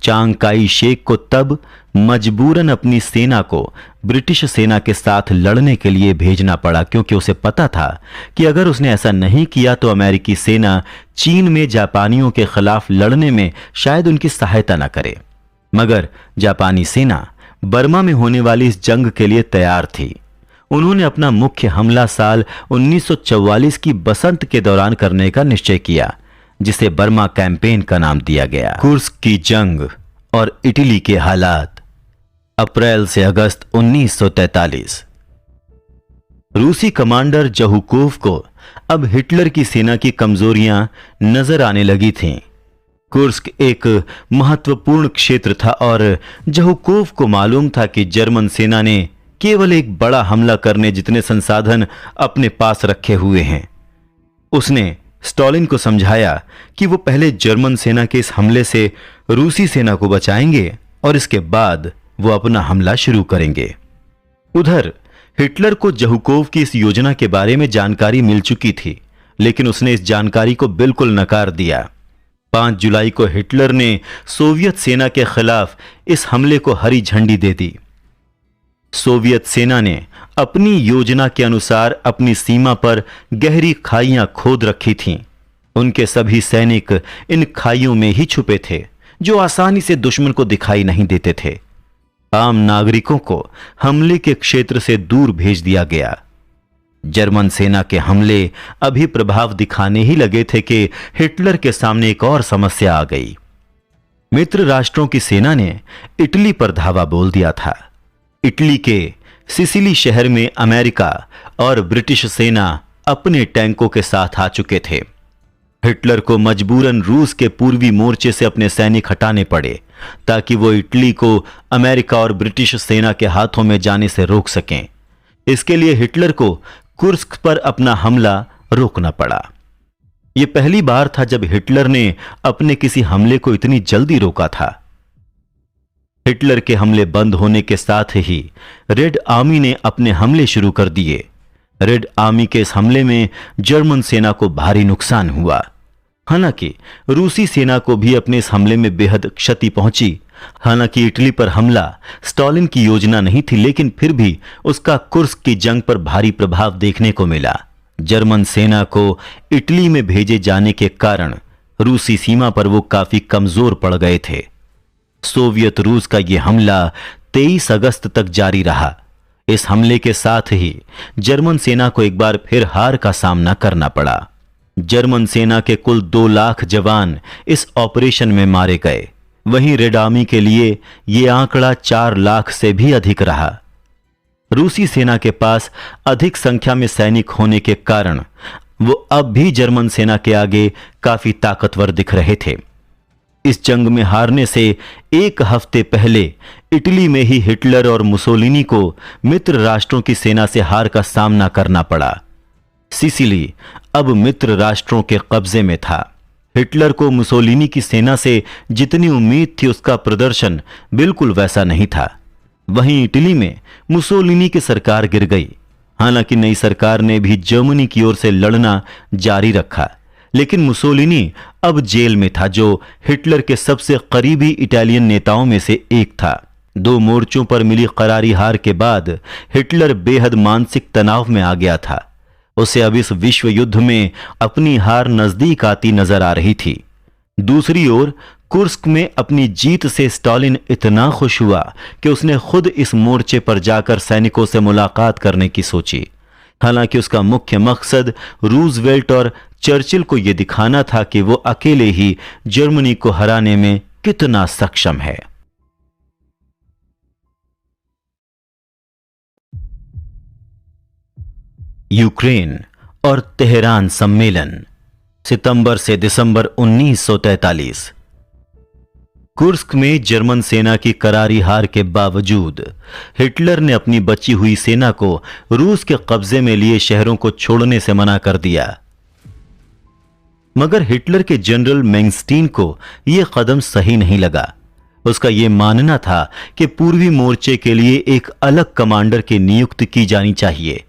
चांग काई शेक को तब मजबूरन अपनी सेना को ब्रिटिश सेना के साथ लड़ने के लिए भेजना पड़ा, क्योंकि उसे पता था कि अगर उसने ऐसा नहीं किया तो अमेरिकी सेना चीन में जापानियों के खिलाफ लड़ने में शायद उनकी सहायता न करे। मगर जापानी सेना बर्मा में होने वाली इस जंग के लिए तैयार थी। उन्होंने अपना मुख्य हमला साल 1944 की बसंत के दौरान करने का निश्चय किया, जिसे बर्मा कैंपेन का नाम दिया गया। कुर्स्क की जंग और इटली के हालात। अप्रैल से अगस्त 1943। रूसी कमांडर जहुकोव को अब हिटलर की सेना की कमजोरियां नजर आने लगी थीं। कुर्स्क एक महत्वपूर्ण क्षेत्र था और जहुकोव को मालूम था कि जर्मन सेना ने केवल एक बड़ा हमला करने जितने संसाधन अपने पास रखे हुए हैं। उसने स्टॉलिन को समझाया कि वो पहले जर्मन सेना के इस हमले से रूसी सेना को बचाएंगे और इसके बाद वो अपना हमला शुरू करेंगे। उधर हिटलर को जहुकोव की इस योजना के बारे में जानकारी मिल चुकी थी, लेकिन उसने इस जानकारी को बिल्कुल नकार दिया। 5 जुलाई को हिटलर ने सोवियत सेना के खिलाफ इस हमले को हरी झंडी दे दी। सोवियत सेना ने अपनी योजना के अनुसार अपनी सीमा पर गहरी खाइयां खोद रखी थीं। उनके सभी सैनिक इन खाइयों में ही छुपे थे, जो आसानी से दुश्मन को दिखाई नहीं देते थे। आम नागरिकों को हमले के क्षेत्र से दूर भेज दिया गया। जर्मन सेना के हमले अभी प्रभाव दिखाने ही लगे थे कि हिटलर के सामने एक और समस्या आ गई। मित्र राष्ट्रों की सेना ने इटली पर धावा बोल दिया था। इटली के सिसिली शहर में अमेरिका और ब्रिटिश सेना अपने टैंकों के साथ आ चुके थे। हिटलर को मजबूरन रूस के पूर्वी मोर्चे से अपने सैनिक हटाने पड़े ताकि वो इटली को अमेरिका और ब्रिटिश सेना के हाथों में जाने से रोक सकें। इसके लिए हिटलर को कुर्स्क पर अपना हमला रोकना पड़ा। यह पहली बार था जब हिटलर ने अपने किसी हमले को इतनी जल्दी रोका था। हिटलर के हमले बंद होने के साथ ही रेड आर्मी ने अपने हमले शुरू कर दिए। रेड आर्मी के इस हमले में जर्मन सेना को भारी नुकसान हुआ। हालांकि रूसी सेना को भी अपने इस हमले में बेहद क्षति पहुंची। हालांकि इटली पर हमला स्टालिन की योजना नहीं थी, लेकिन फिर भी उसका कुर्स्क की जंग पर भारी प्रभाव देखने को मिला। जर्मन सेना को इटली में भेजे जाने के कारण रूसी सीमा पर वो काफी कमजोर पड़ गए थे। सोवियत रूस का यह हमला 23 अगस्त तक जारी रहा। इस हमले के साथ ही जर्मन सेना को एक बार फिर हार का सामना करना पड़ा। जर्मन सेना के कुल 2 लाख जवान इस ऑपरेशन में मारे गए। वहीं रेड आर्मी के लिए यह आंकड़ा 4 लाख से भी अधिक रहा। रूसी सेना के पास अधिक संख्या में सैनिक होने के कारण वो अब भी जर्मन सेना के आगे काफी ताकतवर दिख रहे थे। इस जंग में हारने से एक हफ्ते पहले इटली में ही हिटलर और मुसोलिनी को मित्र राष्ट्रों की सेना से हार का सामना करना पड़ा। सिसिली अब मित्र राष्ट्रों के कब्जे में था। हिटलर को मुसोलिनी की सेना से जितनी उम्मीद थी उसका प्रदर्शन बिल्कुल वैसा नहीं था। वहीं इटली में मुसोलिनी की सरकार गिर गई। हालांकि नई सरकार ने भी जर्मनी की ओर से लड़ना जारी रखा, लेकिन मुसोलिनी अब जेल में था, जो हिटलर के सबसे करीबी इटालियन नेताओं में से एक था। 2 मोर्चों पर मिली करारी हार के बाद हिटलर बेहद मानसिक तनाव में आ गया था। उसे अब इस विश्व युद्ध में अपनी हार नजदीक आती नजर आ रही थी। दूसरी ओर कुर्स्क में अपनी जीत से स्टालिन इतना खुश हुआ कि उसने खुद इस मोर्चे पर जाकर सैनिकों से मुलाकात करने की सोची। हालांकि उसका मुख्य मकसद रूजवेल्ट और चर्चिल को यह दिखाना था कि वो अकेले ही जर्मनी को हराने में कितना सक्षम है। यूक्रेन और तेहरान सम्मेलन, सितंबर से दिसंबर 1943। कुर्स्क में जर्मन सेना की करारी हार के बावजूद हिटलर ने अपनी बची हुई सेना को रूस के कब्जे में लिए शहरों को छोड़ने से मना कर दिया। मगर हिटलर के जनरल मैंगस्टीन को यह कदम सही नहीं लगा। उसका यह मानना था कि पूर्वी मोर्चे के लिए एक अलग कमांडर की नियुक्ति की जानी चाहिए।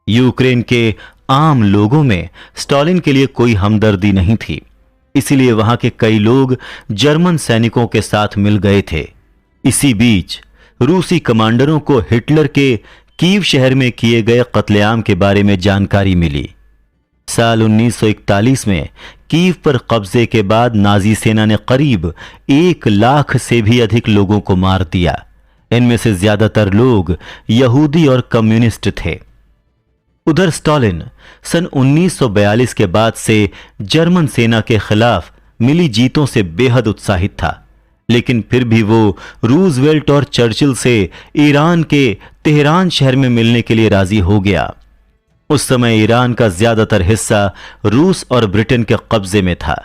यूक्रेन के आम लोगों में स्टालिन के लिए कोई हमदर्दी नहीं थी, इसलिए वहां के कई लोग जर्मन सैनिकों के साथ मिल गए थे। इसी बीच रूसी कमांडरों को हिटलर के कीव शहर में किए गए कत्लेआम के बारे में जानकारी मिली। साल 1941 में कीव पर कब्जे के बाद नाजी सेना ने करीब 1 लाख से भी अधिक लोगों को मार दिया। इनमें से ज्यादातर लोग यहूदी और कम्युनिस्ट थे। उधर स्टालिन सन 1942 के बाद से जर्मन सेना के खिलाफ मिली जीतों से बेहद उत्साहित था, लेकिन फिर भी वो रूजवेल्ट और चर्चिल से ईरान के तेहरान शहर में मिलने के लिए राजी हो गया। उस समय ईरान का ज्यादातर हिस्सा रूस और ब्रिटेन के कब्जे में था।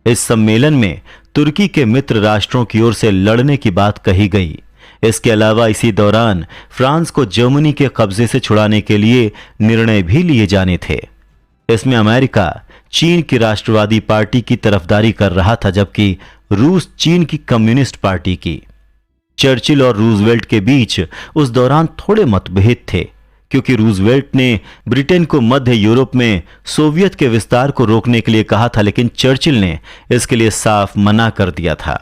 इस सम्मेलन में तुर्की के मित्र राष्ट्रों की ओर से लड़ने की बात कही गई। इसके अलावा इसी दौरान फ्रांस को जर्मनी के कब्जे से छुड़ाने के लिए निर्णय भी लिए जाने थे। इसमें अमेरिका चीन की राष्ट्रवादी पार्टी की तरफदारी कर रहा था, जबकि रूस चीन की कम्युनिस्ट पार्टी की। चर्चिल और रूजवेल्ट के बीच उस दौरान थोड़े मतभेद थे, क्योंकि रूजवेल्ट ने ब्रिटेन को मध्य यूरोप में सोवियत के विस्तार को रोकने के लिए कहा था, लेकिन चर्चिल ने इसके लिए साफ मना कर दिया था।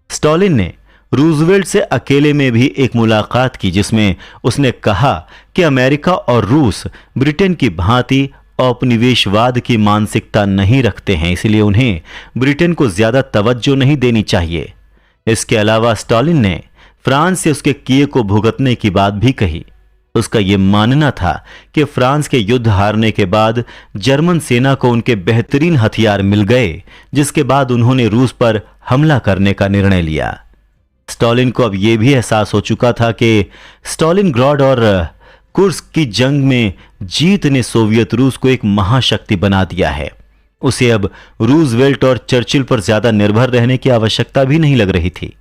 स्टालिन ने रूजवेल्ट से अकेले में भी एक मुलाकात की, जिसमें उसने कहा कि अमेरिका और रूस ब्रिटेन की भांति औपनिवेशवाद की मानसिकता नहीं रखते हैं, इसलिए उन्हें ब्रिटेन को ज्यादा तवज्जो नहीं देनी चाहिए। इसके अलावा स्टालिन ने फ्रांस से उसके किए को भुगतने की बात भी कही। उसका यह मानना था कि फ्रांस के युद्ध हारने के बाद जर्मन सेना को उनके बेहतरीन हथियार मिल गए, जिसके बाद उन्होंने रूस पर हमला करने का निर्णय लिया। स्टालिन को अब यह भी एहसास हो चुका था कि स्टालिनग्राड और कुर्स्क की जंग में जीत ने सोवियत रूस को एक महाशक्ति बना दिया है। उसे अब रूजवेल्ट और चर्चिल पर ज्यादा निर्भर रहने की आवश्यकता भी नहीं लग रही थी।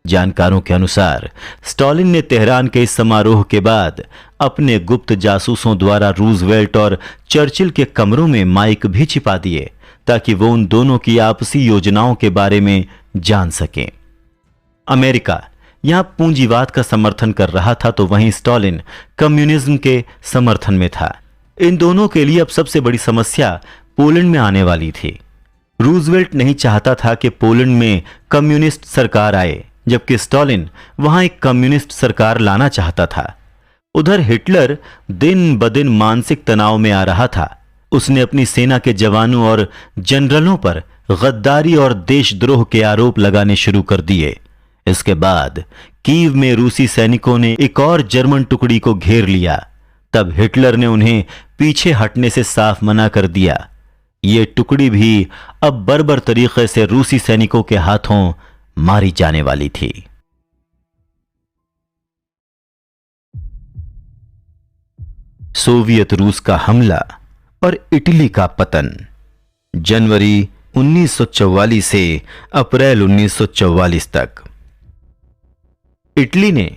जानकारों के अनुसार स्टालिन ने तेहरान के इस समारोह के बाद अपने गुप्त जासूसों द्वारा रूजवेल्ट और चर्चिल के कमरों में माइक भी छिपा दिए ताकि वो उन दोनों की आपसी योजनाओं के बारे में जान सकें। अमेरिका यहां पूंजीवाद का समर्थन कर रहा था, तो वहीं स्टालिन कम्युनिज्म के समर्थन में था। इन दोनों के लिए अब सबसे बड़ी समस्या पोलैंड में आने वाली थी। रूजवेल्ट नहीं चाहता था कि पोलैंड में कम्युनिस्ट सरकार आए, जबकि स्टालिन वहां एक कम्युनिस्ट सरकार लाना चाहता था। उधर हिटलर दिन ब दिन मानसिक तनाव में आ रहा था। उसने अपनी सेना के जवानों और जनरलों पर गद्दारी और देशद्रोह के आरोप लगाने शुरू कर दिए। इसके बाद कीव में रूसी सैनिकों ने एक और जर्मन टुकड़ी को घेर लिया। तब हिटलर ने उन्हें पीछे हटने से साफ मना कर दिया। ये टुकड़ी भी अब बर्बर तरीके से रूसी सैनिकों के हाथों मारी जाने वाली थी। सोवियत रूस का हमला और इटली का पतन। जनवरी 1944 से अप्रैल 1944 तक। इटली ने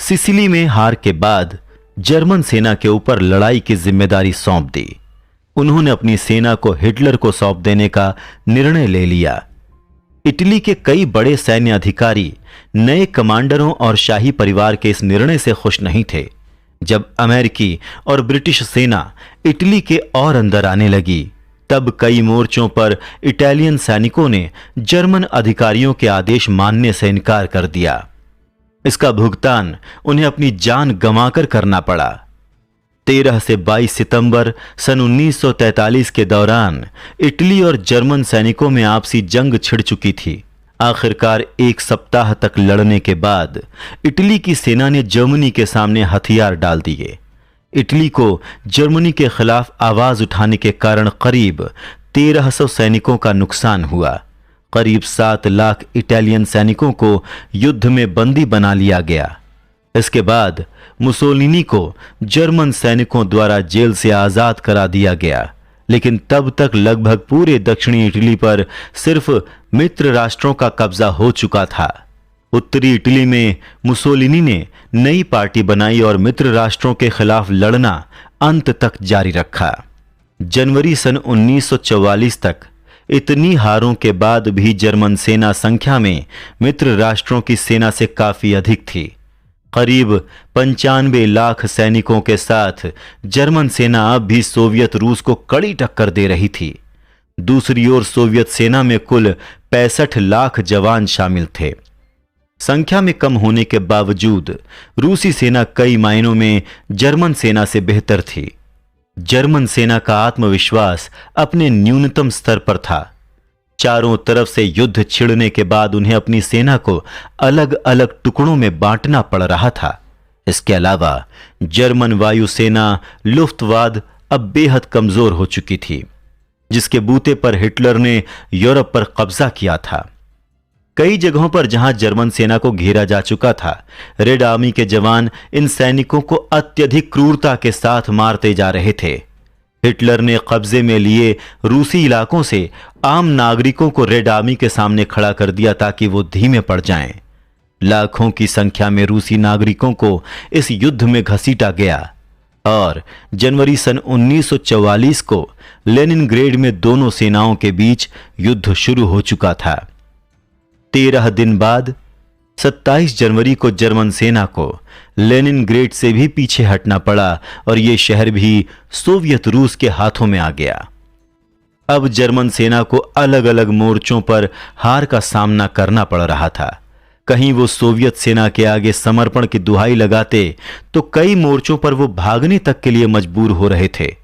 सिसिली में हार के बाद जर्मन सेना के ऊपर लड़ाई की जिम्मेदारी सौंप दी। उन्होंने अपनी सेना को हिटलर को सौंप देने का निर्णय ले लिया। इटली के कई बड़े सैन्य अधिकारी नए कमांडरों और शाही परिवार के इस निर्णय से खुश नहीं थे। जब अमेरिकी और ब्रिटिश सेना इटली के और अंदर आने लगी, तब कई मोर्चों पर इटालियन सैनिकों ने जर्मन अधिकारियों के आदेश मानने से इनकार कर दिया। इसका भुगतान उन्हें अपनी जान गंवाकर करना पड़ा। 13 से 22 सितंबर सन 1943 के दौरान इटली और जर्मन सैनिकों में आपसी जंग छिड़ चुकी थी। आखिरकार एक सप्ताह तक लड़ने के बाद इटली की सेना ने जर्मनी के सामने हथियार डाल दिए। इटली को जर्मनी के खिलाफ आवाज उठाने के कारण करीब 1300 सैनिकों का नुकसान हुआ। करीब 7 लाख इटालियन सैनिकों को युद्ध में बंदी बना लिया गया। इसके बाद मुसोलिनी को जर्मन सैनिकों द्वारा जेल से आजाद करा दिया गया, लेकिन तब तक लगभग पूरे दक्षिणी इटली पर सिर्फ मित्र राष्ट्रों का कब्जा हो चुका था। उत्तरी इटली में मुसोलिनी ने नई पार्टी बनाई और मित्र राष्ट्रों के खिलाफ लड़ना अंत तक जारी रखा। जनवरी सन 1944 तक इतनी हारों के बाद भी जर्मन सेना संख्या में मित्र राष्ट्रों की सेना से काफी अधिक थी। करीब 95 लाख सैनिकों के साथ जर्मन सेना अब भी सोवियत रूस को कड़ी टक्कर दे रही थी। दूसरी ओर सोवियत सेना में कुल 65 लाख जवान शामिल थे। संख्या में कम होने के बावजूद रूसी सेना कई मायनों में जर्मन सेना से बेहतर थी। जर्मन सेना का आत्मविश्वास अपने न्यूनतम स्तर पर था। चारों तरफ से युद्ध छिड़ने के बाद उन्हें अपनी सेना को अलग अलग टुकड़ों में बांटना पड़ रहा था। इसके अलावा जर्मन वायुसेना लुफ्तवाद अब बेहद कमजोर हो चुकी थी, जिसके बूते पर हिटलर ने यूरोप पर कब्जा किया था। कई जगहों पर जहां जर्मन सेना को घेरा जा चुका था, रेड आर्मी के जवान इन सैनिकों को अत्यधिक क्रूरता के साथ मारते जा रहे थे। हिटलर ने कब्जे में लिए रूसी इलाकों से आम नागरिकों को रेड आर्मी के सामने खड़ा कर दिया ताकि वो धीमे पड़ जाएं। लाखों की संख्या में रूसी नागरिकों को इस युद्ध में घसीटा गया और जनवरी सन 1944 को लेनिनग्रेड में दोनों सेनाओं के बीच युद्ध शुरू हो चुका था। 13 दिन बाद 27 जनवरी को जर्मन सेना को लेनिनग्रेड से भी पीछे हटना पड़ा और यह शहर भी सोवियत रूस के हाथों में आ गया। अब जर्मन सेना को अलग अलग मोर्चों पर हार का सामना करना पड़ रहा था। कहीं वो सोवियत सेना के आगे समर्पण की दुहाई लगाते तो कई मोर्चों पर वो भागने तक के लिए मजबूर हो रहे थे।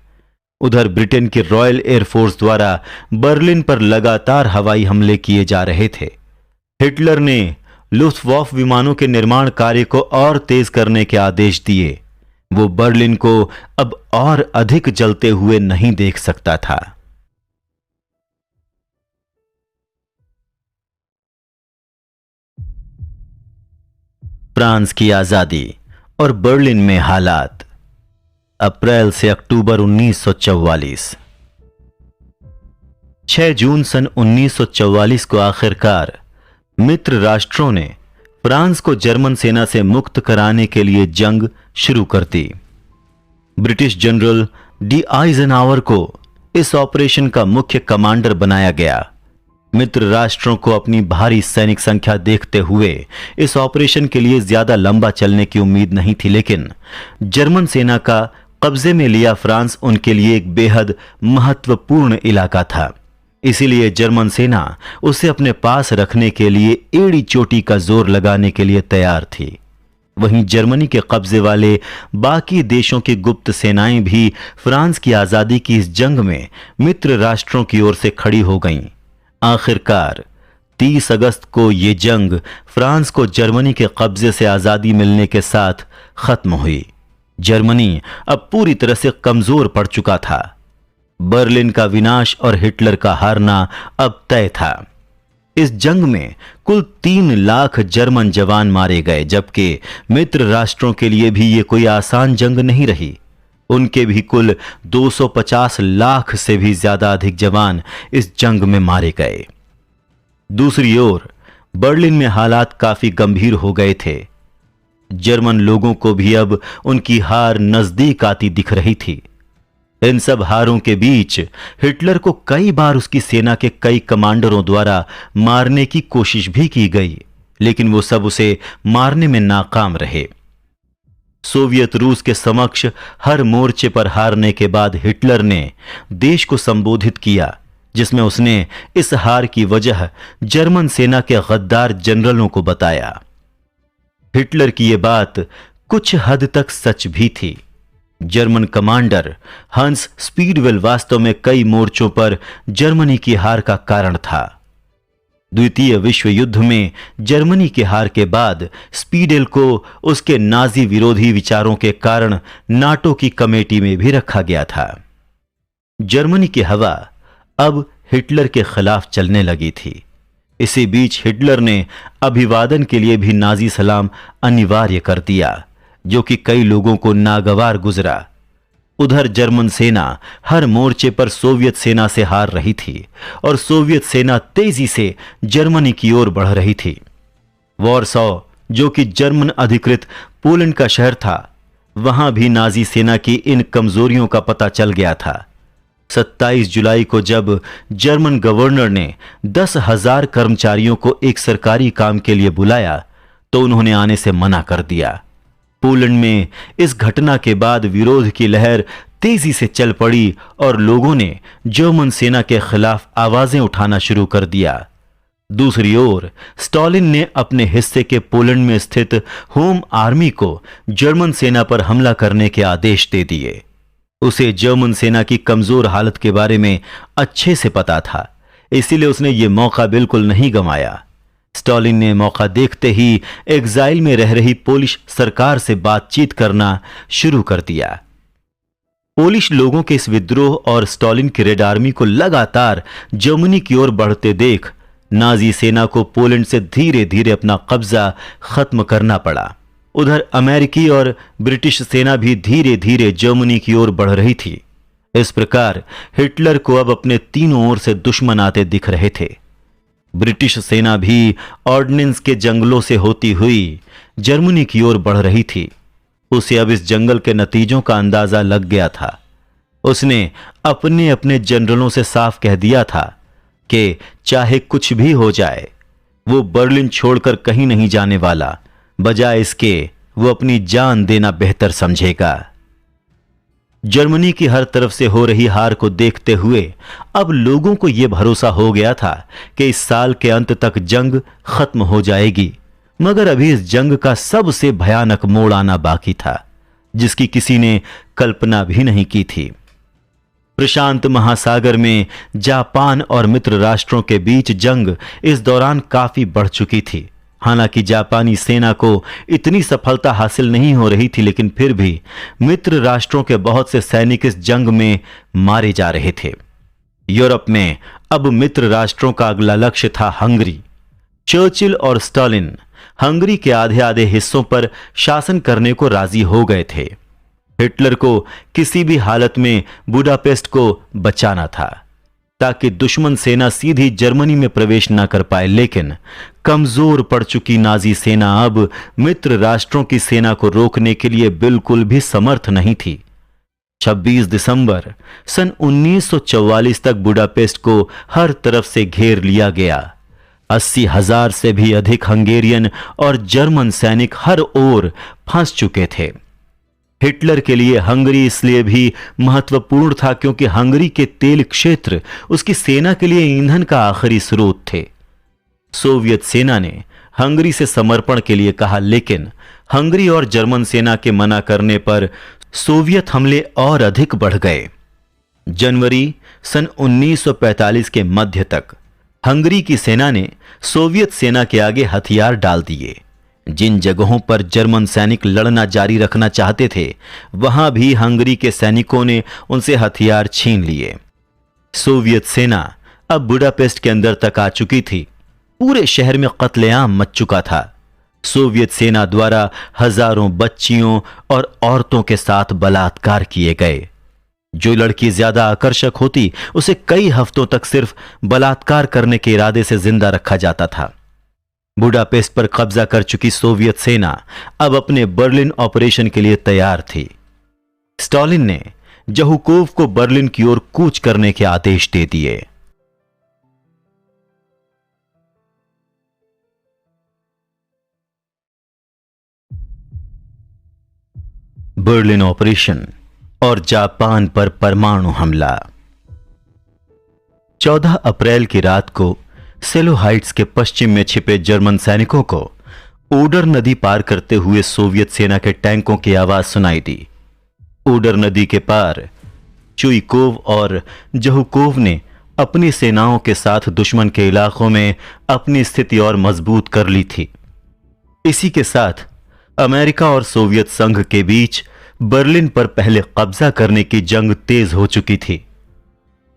उधर ब्रिटेन के रॉयल एयरफोर्स द्वारा बर्लिन पर लगातार हवाई हमले किए जा रहे थे। हिटलर ने लुफ्टवाफ विमानों के निर्माण कार्य को और तेज करने के आदेश दिए। वो बर्लिन को अब और अधिक जलते हुए नहीं देख सकता था। फ्रांस की आजादी और बर्लिन में हालात। अप्रैल से अक्टूबर 1944। 6 जून सन 1944 को आखिरकार मित्र राष्ट्रों ने फ्रांस को जर्मन सेना से मुक्त कराने के लिए जंग शुरू कर दी। ब्रिटिश जनरल डी आइजनहावर को इस ऑपरेशन का मुख्य कमांडर बनाया गया। मित्र राष्ट्रों को अपनी भारी सैनिक संख्या देखते हुए इस ऑपरेशन के लिए ज्यादा लंबा चलने की उम्मीद नहीं थी, लेकिन जर्मन सेना का कब्जे में लिया फ्रांस उनके लिए एक बेहद महत्वपूर्ण इलाका था। इसीलिए जर्मन सेना उसे अपने पास रखने के लिए एड़ी चोटी का जोर लगाने के लिए तैयार थी। वहीं जर्मनी के कब्जे वाले बाकी देशों की गुप्त सेनाएं भी फ्रांस की आजादी की इस जंग में मित्र राष्ट्रों की ओर से खड़ी हो गईं। आखिरकार 30 अगस्त को यह जंग फ्रांस को जर्मनी के कब्जे से आजादी मिलने के साथ खत्म हुई। जर्मनी अब पूरी तरह से कमजोर पड़ चुका था। बर्लिन का विनाश और हिटलर का हारना अब तय था। इस जंग में कुल 3 लाख जर्मन जवान मारे गए, जबकि मित्र राष्ट्रों के लिए भी यह कोई आसान जंग नहीं रही। उनके भी कुल 250 लाख से भी ज्यादा अधिक जवान इस जंग में मारे गए। दूसरी ओर बर्लिन में हालात काफी गंभीर हो गए थे। जर्मन लोगों को भी अब उनकी हार नजदीक आती दिख रही थी। इन सब हारों के बीच हिटलर को कई बार उसकी सेना के कई कमांडरों द्वारा मारने की कोशिश भी की गई, लेकिन वो सब उसे मारने में नाकाम रहे। सोवियत रूस के समक्ष हर मोर्चे पर हारने के बाद हिटलर ने देश को संबोधित किया, जिसमें उसने इस हार की वजह जर्मन सेना के गद्दार जनरलों को बताया। हिटलर की यह बात कुछ हद तक सच भी थी। जर्मन कमांडर हंस स्पीडवेल वास्तव में कई मोर्चों पर जर्मनी की हार का कारण था। द्वितीय विश्व युद्ध में जर्मनी की हार के बाद स्पीडेल को उसके नाजी विरोधी विचारों के कारण नाटो की कमेटी में भी रखा गया था। जर्मनी की हवा अब हिटलर के खिलाफ चलने लगी थी। इसी बीच हिटलर ने अभिवादन के लिए भी नाजी सलाम अनिवार्य कर दिया, जो कि कई लोगों को नागवार गुजरा। उधर जर्मन सेना हर मोर्चे पर सोवियत सेना से हार रही थी और सोवियत सेना तेजी से जर्मनी की ओर बढ़ रही थी। वॉरसॉ, जो कि जर्मन अधिकृत पोलैंड का शहर था, वहां भी नाजी सेना की इन कमजोरियों का पता चल गया था। 27 जुलाई को जब जर्मन गवर्नर ने 10,000 कर्मचारियों को एक सरकारी काम के लिए बुलाया, तो उन्होंने आने से मना कर दिया। पोलैंड में इस घटना के बाद विरोध की लहर तेजी से चल पड़ी और लोगों ने जर्मन सेना के खिलाफ आवाजें उठाना शुरू कर दिया। दूसरी ओर स्टालिन ने अपने हिस्से के पोलैंड में स्थित होम आर्मी को जर्मन सेना पर हमला करने के आदेश दे दिए। उसे जर्मन सेना की कमजोर हालत के बारे में अच्छे से पता था, इसीलिए उसने यह मौका बिल्कुल नहीं गंवाया। स्टालिन ने मौका देखते ही एग्जाइल में रह रही पोलिश सरकार से बातचीत करना शुरू कर दिया। पोलिश लोगों के इस विद्रोह और स्टालिन की रेड आर्मी को लगातार जर्मनी की ओर बढ़ते देख नाजी सेना को पोलैंड से धीरे धीरे अपना कब्जा खत्म करना पड़ा। उधर अमेरिकी और ब्रिटिश सेना भी धीरे धीरे जर्मनी की ओर बढ़ रही थी। इस प्रकार हिटलर को अब अपने तीनों ओर से दुश्मन आते दिख रहे थे। ब्रिटिश सेना भी ऑर्डिनेंस के जंगलों से होती हुई जर्मनी की ओर बढ़ रही थी। उसे अब इस जंगल के नतीजों का अंदाजा लग गया था। उसने अपने अपने जनरलों से साफ कह दिया था कि चाहे कुछ भी हो जाए, वो बर्लिन छोड़कर कहीं नहीं जाने वाला। बजाय इसके वो अपनी जान देना बेहतर समझेगा। जर्मनी की हर तरफ से हो रही हार को देखते हुए अब लोगों को यह भरोसा हो गया था कि इस साल के अंत तक जंग खत्म हो जाएगी। मगर अभी इस जंग का सबसे भयानक मोड़ आना बाकी था, जिसकी किसी ने कल्पना भी नहीं की थी। प्रशांत महासागर में जापान और मित्र राष्ट्रों के बीच जंग इस दौरान काफी बढ़ चुकी थी। हालांकि जापानी सेना को इतनी सफलता हासिल नहीं हो रही थी, लेकिन फिर भी मित्र राष्ट्रों के बहुत से सैनिक इस जंग में मारे जा रहे थे। यूरोप में अब मित्र राष्ट्रों का अगला लक्ष्य था हंगरी। चर्चिल और स्टालिन हंगरी के आधे आधे हिस्सों पर शासन करने को राजी हो गए थे। हिटलर को किसी भी हालत में बुडापेस्ट को बचाना था ताकि दुश्मन सेना सीधी जर्मनी में प्रवेश न कर पाए, लेकिन कमजोर पड़ चुकी नाजी सेना अब मित्र राष्ट्रों की सेना को रोकने के लिए बिल्कुल भी समर्थ नहीं थी। 26 दिसंबर सन 1944 तक बुडापेस्ट को हर तरफ से घेर लिया गया। 80,000 से भी अधिक हंगेरियन और जर्मन सैनिक हर ओर फंस चुके थे। हिटलर के लिए हंगरी इसलिए भी महत्वपूर्ण था क्योंकि हंगरी के तेल क्षेत्र उसकी सेना के लिए ईंधन का आखिरी स्रोत थे। सोवियत सेना ने हंगरी से समर्पण के लिए कहा, लेकिन हंगरी और जर्मन सेना के मना करने पर सोवियत हमले और अधिक बढ़ गए। जनवरी सन 1945 के मध्य तक हंगरी की सेना ने सोवियत सेना के आगे हथियार डाल दिए। जिन जगहों पर जर्मन सैनिक लड़ना जारी रखना चाहते थे, वहां भी हंगरी के सैनिकों ने उनसे हथियार छीन लिए। सोवियत सेना अब बुडापेस्ट के अंदर तक आ चुकी थी। पूरे शहर में कत्लेआम मच चुका था। सोवियत सेना द्वारा हजारों बच्चियों और औरतों के साथ बलात्कार किए गए। जो लड़की ज्यादा आकर्षक होती उसे कई हफ्तों तक सिर्फ बलात्कार करने के इरादे से जिंदा रखा जाता था। बुडापेस्ट पर कब्जा कर चुकी सोवियत सेना अब अपने बर्लिन ऑपरेशन के लिए तैयार थी। स्टालिन ने जहुकोव को बर्लिन की ओर कूच करने के आदेश दे दिए। बर्लिन ऑपरेशन और जापान पर परमाणु हमला। 14 अप्रैल की रात को सेलो हाइट्स के पश्चिम में छिपे जर्मन सैनिकों को ओडर नदी पार करते हुए सोवियत सेना के टैंकों की आवाज सुनाई दी। ओडर नदी के पार चुइकोव और जहुकोव ने अपनी सेनाओं के साथ दुश्मन के इलाकों में अपनी स्थिति और मजबूत कर ली थी। इसी के साथ अमेरिका और सोवियत संघ के बीच बर्लिन पर पहले कब्जा करने की जंग तेज हो चुकी थी।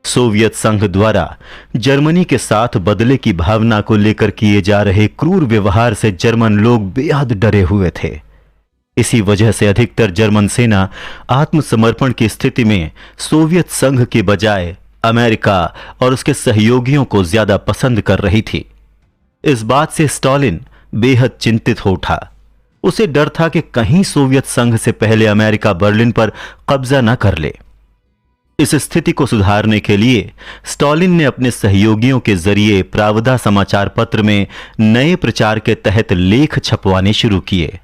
सोवियत संघ द्वारा जर्मनी के साथ बदले की भावना को लेकर किए जा रहे क्रूर व्यवहार से जर्मन लोग बेहद डरे हुए थे। इसी वजह से अधिकतर जर्मन सेना आत्मसमर्पण की स्थिति में सोवियत संघ के बजाय अमेरिका और उसके सहयोगियों को ज्यादा पसंद कर रही थी। इस बात से स्टालिन बेहद चिंतित हो उठा। उसे डर था कि कहीं सोवियत संघ से पहले अमेरिका बर्लिन पर कब्जा न कर ले। इस स्थिति को सुधारने के लिए स्टालिन ने अपने सहयोगियों के जरिए प्रावदा समाचार पत्र में नए प्रचार के तहत लेख छपवाने शुरू किए।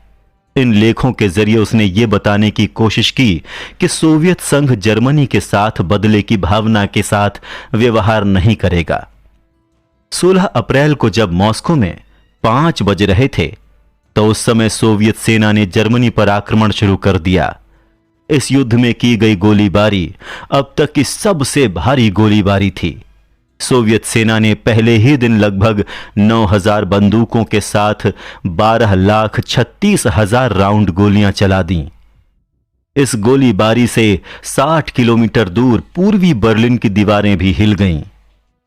इन लेखों के जरिए उसने ये बताने की कोशिश की कि सोवियत संघ जर्मनी के साथ बदले की भावना के साथ व्यवहार नहीं करेगा। 16 अप्रैल को जब मॉस्को में 5 बज रहे थे तो उस समय सोवियत सेना ने जर्मनी पर आक्रमण शुरू कर दिया। इस युद्ध में की गई गोलीबारी अब तक की सबसे भारी गोलीबारी थी। सोवियत सेना ने पहले ही दिन लगभग 9,000 बंदूकों के साथ 12,36,000 राउंड गोलियां चला दी। इस गोलीबारी से 60 किलोमीटर दूर पूर्वी बर्लिन की दीवारें भी हिल गईं।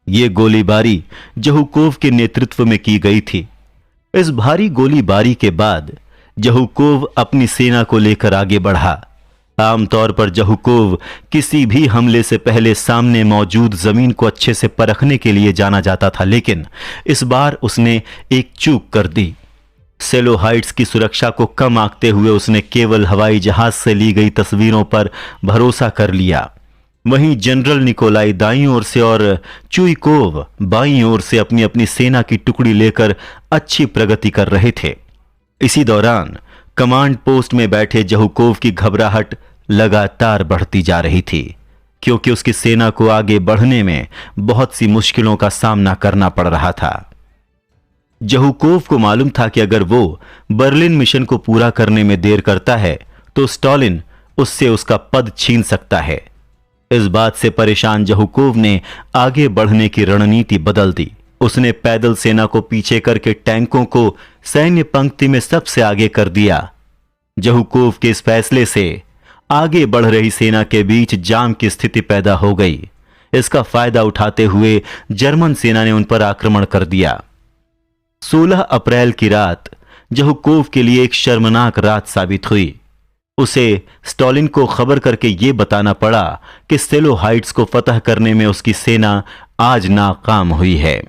ये गोलीबारी जहुकोव के नेतृत्व में की गई थी। इस भारी गोलीबारी के बाद जहुकोव अपनी सेना को लेकर आगे बढ़ा। आमतौर पर जहुकोव किसी भी हमले से पहले सामने मौजूद जमीन को अच्छे से परखने के लिए जाना जाता था, लेकिन इस बार उसने एक चूक कर दी। सेलो हाइट्स की सुरक्षा को कम आंकते हुए उसने केवल हवाई जहाज से ली गई तस्वीरों पर भरोसा कर लिया। वहीं जनरल निकोलाई दाईं ओर से और चुइकोव बाईं ओर से अपनी अपनी सेना की टुकड़ी लेकर अच्छी प्रगति कर रहे थे। इसी दौरान कमांड पोस्ट में बैठे जहुकोव की घबराहट लगातार बढ़ती जा रही थी, क्योंकि उसकी सेना को आगे बढ़ने में बहुत सी मुश्किलों का सामना करना पड़ रहा था। जहुकोव को मालूम था कि अगर वो बर्लिन मिशन को पूरा करने में देर करता है तो स्टालिन उससे उसका पद छीन सकता है। इस बात से परेशान जहुकोव ने आगे बढ़ने की रणनीति बदल दी। उसने पैदल सेना को पीछे करके टैंकों को सैन्य पंक्ति में सबसे आगे कर दिया। जहुकोव के इस फैसले से आगे बढ़ रही सेना के बीच जाम की स्थिति पैदा हो गई। इसका फायदा उठाते हुए जर्मन सेना ने उन पर आक्रमण कर दिया। 16 अप्रैल की रात जहुकोव के लिए एक शर्मनाक रात साबित हुई। उसे स्टॉलिन को खबर करके यह बताना पड़ा कि सेलो हाइट्स को फतह करने में उसकी सेना आज नाकाम हुई है।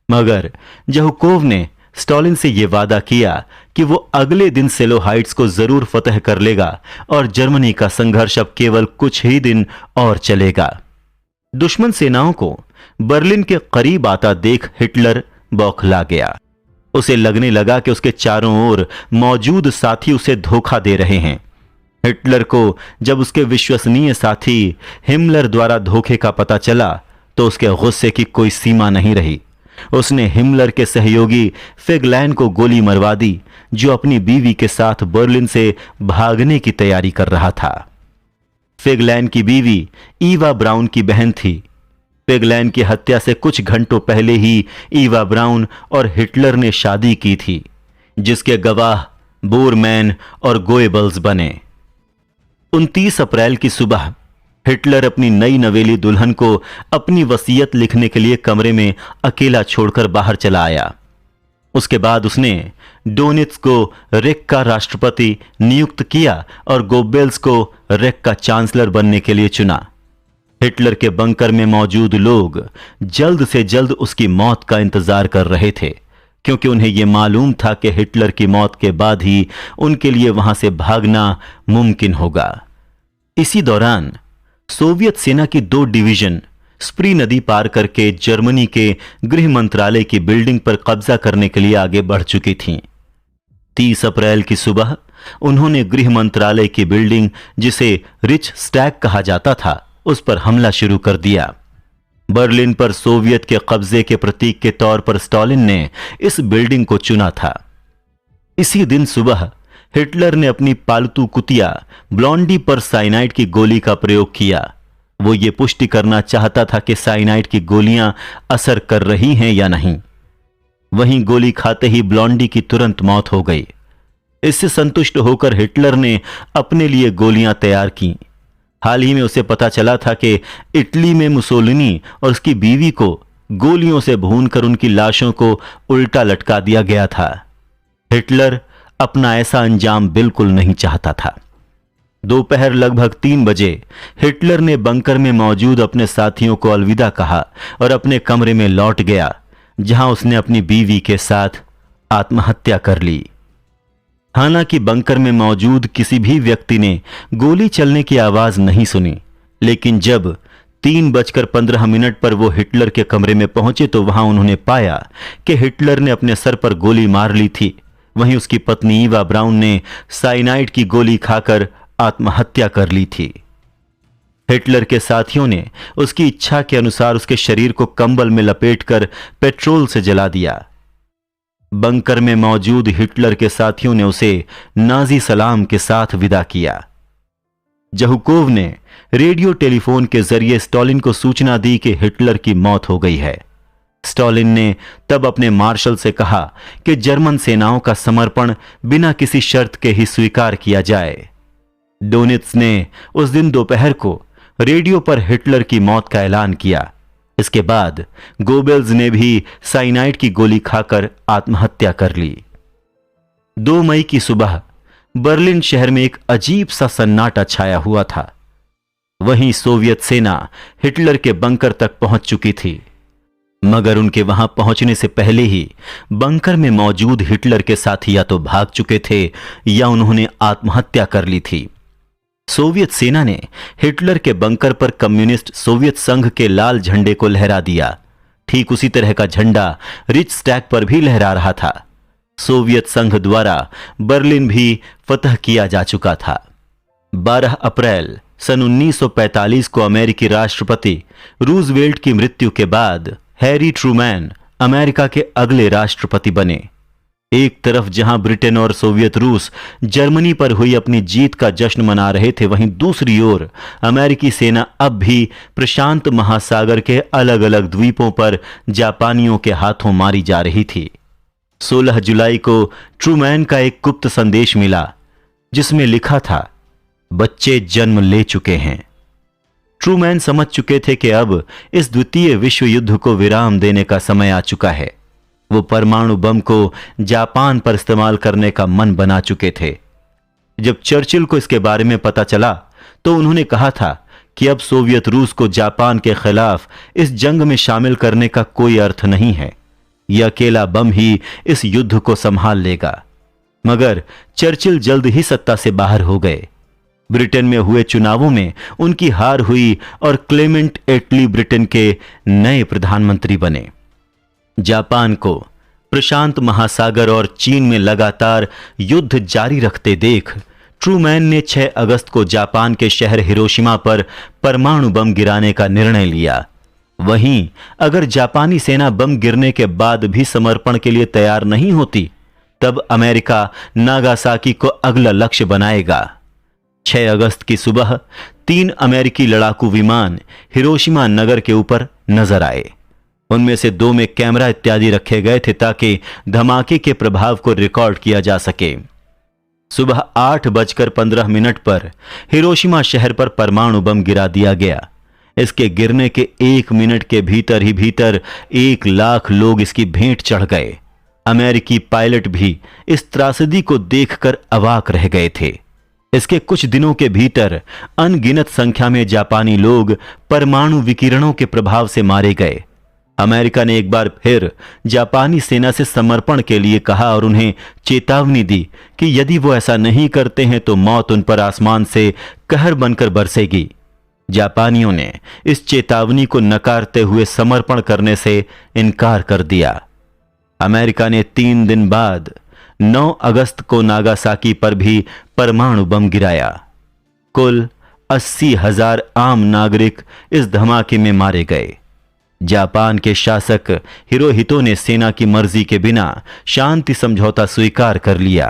मगर जहुकोव ने स्टॉलिन से यह वादा किया कि वो अगले दिन सेलो हाइट्स को जरूर फतह कर लेगा और जर्मनी का संघर्ष अब केवल कुछ ही दिन और चलेगा। दुश्मन सेनाओं को बर्लिन के करीब आता देख हिटलर बौखला गया। उसे लगने लगा कि उसके चारों ओर मौजूद साथी उसे धोखा दे रहे हैं। हिटलर को जब उसके विश्वसनीय साथी हिमलर द्वारा धोखे का पता चला तो उसके गुस्से की कोई सीमा नहीं रही। उसने हिमलर के सहयोगी फिगलैन को गोली मरवा दी, जो अपनी बीवी के साथ बर्लिन से भागने की तैयारी कर रहा था। फिगलैन की बीवी ईवा ब्राउन की बहन थी। फिगलैन की हत्या से कुछ घंटों पहले ही ईवा ब्राउन और हिटलर ने शादी की थी, जिसके गवाह बोरमैन और गोएबल्स बने। 29 अप्रैल की सुबह हिटलर अपनी नई नवेली दुल्हन को अपनी वसीयत लिखने के लिए कमरे में अकेला छोड़कर बाहर चला आया। उसके बाद उसने डोनित्स को रेक का राष्ट्रपति नियुक्त किया और गोबेल्स को रेक का चांसलर बनने के लिए चुना। हिटलर के बंकर में मौजूद लोग जल्द से जल्द उसकी मौत का इंतजार कर रहे थे, क्योंकि उन्हें यह मालूम था कि हिटलर की मौत के बाद ही उनके लिए वहां से भागना मुमकिन होगा। इसी दौरान सोवियत सेना की 2 डिवीजन स्प्री नदी पार करके जर्मनी के गृह मंत्रालय की बिल्डिंग पर कब्जा करने के लिए आगे बढ़ चुकी थीं। 30 अप्रैल की सुबह उन्होंने गृह मंत्रालय की बिल्डिंग, जिसे रिच स्टैग कहा जाता था, उस पर हमला शुरू कर दिया। बर्लिन पर सोवियत के कब्जे के प्रतीक के तौर पर स्टॉलिन ने इस बिल्डिंग को चुना था। इसी दिन सुबह हिटलर ने अपनी पालतू कुतिया ब्लॉन्डी पर साइनाइड की गोली का प्रयोग किया। वो ये पुष्टि करना चाहता था कि साइनाइड की गोलियां असर कर रही हैं या नहीं। वहीं गोली खाते ही ब्लॉन्डी की तुरंत मौत हो गई। इससे संतुष्ट होकर हिटलर ने अपने लिए गोलियां तैयार की। हाल ही में उसे पता चला था कि इटली में मुसोलिनी और उसकी बीवी को गोलियों से भूनकर उनकी लाशों को उल्टा लटका दिया गया था। हिटलर अपना ऐसा अंजाम बिल्कुल नहीं चाहता था। दोपहर लगभग 3 बजे हिटलर ने बंकर में मौजूद अपने साथियों को अलविदा कहा और अपने कमरे में लौट गया, जहां उसने अपनी बीवी के साथ आत्महत्या कर ली। हालांकि बंकर में मौजूद किसी भी व्यक्ति ने गोली चलने की आवाज नहीं सुनी, लेकिन जब 3:15 पर वो हिटलर के कमरे में पहुंचे तो वहां उन्होंने पाया कि हिटलर ने अपने सर पर गोली मार ली थी। वहीं उसकी पत्नी ईवा ब्राउन ने साइनाइड की गोली खाकर आत्महत्या कर ली थी। हिटलर के साथियों ने उसकी इच्छा के अनुसार उसके शरीर को कंबल में लपेटकर पेट्रोल से जला दिया। बंकर में मौजूद हिटलर के साथियों ने उसे नाजी सलाम के साथ विदा किया। जहुकोव ने रेडियो टेलीफोन के जरिए स्टॉलिन को सूचना दी कि हिटलर की मौत हो गई है। स्टॉलिन ने तब अपने मार्शल से कहा कि जर्मन सेनाओं का समर्पण बिना किसी शर्त के ही स्वीकार किया जाए। डोनित्स ने उस दिन दोपहर को रेडियो पर हिटलर की मौत का ऐलान किया। इसके बाद गोबेल्स ने भी साइनाइड की गोली खाकर आत्महत्या कर ली। 2 मई की सुबह बर्लिन शहर में एक अजीब सा सन्नाटा छाया हुआ था। वहीं सोवियत सेना हिटलर के बंकर तक पहुंच चुकी थी, मगर उनके वहां पहुंचने से पहले ही बंकर में मौजूद हिटलर के साथी या तो भाग चुके थे या उन्होंने आत्महत्या कर ली थी। सोवियत सेना ने हिटलर के बंकर पर कम्युनिस्ट सोवियत संघ के लाल झंडे को लहरा दिया। ठीक उसी तरह का झंडा रिच स्टैग पर भी लहरा रहा था। सोवियत संघ द्वारा बर्लिन भी फतह किया जा चुका था। 12 अप्रैल सन 1945 को अमेरिकी राष्ट्रपति रूजवेल्ट की मृत्यु के बाद हैरी ट्रूमैन अमेरिका के अगले राष्ट्रपति बने। एक तरफ जहां ब्रिटेन और सोवियत रूस जर्मनी पर हुई अपनी जीत का जश्न मना रहे थे, वहीं दूसरी ओर अमेरिकी सेना अब भी प्रशांत महासागर के अलग अलग द्वीपों पर जापानियों के हाथों मारी जा रही थी। 16 जुलाई को ट्रूमैन का एक गुप्त संदेश मिला जिसमें लिखा था, बच्चे जन्म ले चुके हैं। ट्रूमैन समझ चुके थे कि अब इस द्वितीय विश्व युद्ध को विराम देने का समय आ चुका है। वो परमाणु बम को जापान पर इस्तेमाल करने का मन बना चुके थे। जब चर्चिल को इसके बारे में पता चला तो उन्होंने कहा था कि अब सोवियत रूस को जापान के खिलाफ इस जंग में शामिल करने का कोई अर्थ नहीं है। यह अकेला बम ही इस युद्ध को संभाल लेगा। मगर चर्चिल जल्द ही सत्ता से बाहर हो गए। ब्रिटेन में हुए चुनावों में उनकी हार हुई और क्लेमेंट एटली ब्रिटेन के नए प्रधानमंत्री बने। जापान को प्रशांत महासागर और चीन में लगातार युद्ध जारी रखते देख ट्रूमैन ने 6 अगस्त को जापान के शहर हिरोशिमा पर परमाणु बम गिराने का निर्णय लिया। वहीं अगर जापानी सेना बम गिरने के बाद भी समर्पण के लिए तैयार नहीं होती, तब अमेरिका नागासाकी को अगला लक्ष्य बनाएगा। 6 अगस्त की सुबह 3 अमेरिकी लड़ाकू विमान हिरोशिमा नगर के ऊपर नजर आए। उनमें से 2 में कैमरा इत्यादि रखे गए थे ताकि धमाके के प्रभाव को रिकॉर्ड किया जा सके। सुबह 8:15 पर हिरोशिमा शहर पर परमाणु बम गिरा दिया गया। इसके गिरने के 1 मिनट के भीतर ही 1 लाख लोग इसकी भेंट चढ़ गए। अमेरिकी पायलट भी इस त्रासदी को देखकर अवाक रह गए थे। इसके कुछ दिनों के भीतर अनगिनत संख्या में जापानी लोग परमाणु विकिरणों के प्रभाव से मारे गए। अमेरिका ने एक बार फिर जापानी सेना से समर्पण के लिए कहा और उन्हें चेतावनी दी कि यदि वो ऐसा नहीं करते हैं तो मौत उन पर आसमान से कहर बनकर बरसेगी। जापानियों ने इस चेतावनी को नकारते हुए समर्पण करने से इनकार कर दिया। अमेरिका ने 3 दिन बाद 9 अगस्त को नागासाकी पर भी परमाणु बम गिराया। कुल 80,000 आम नागरिक इस धमाके में मारे गए। जापान के शासक हिरोहितो ने सेना की मर्जी के बिना शांति समझौता स्वीकार कर लिया।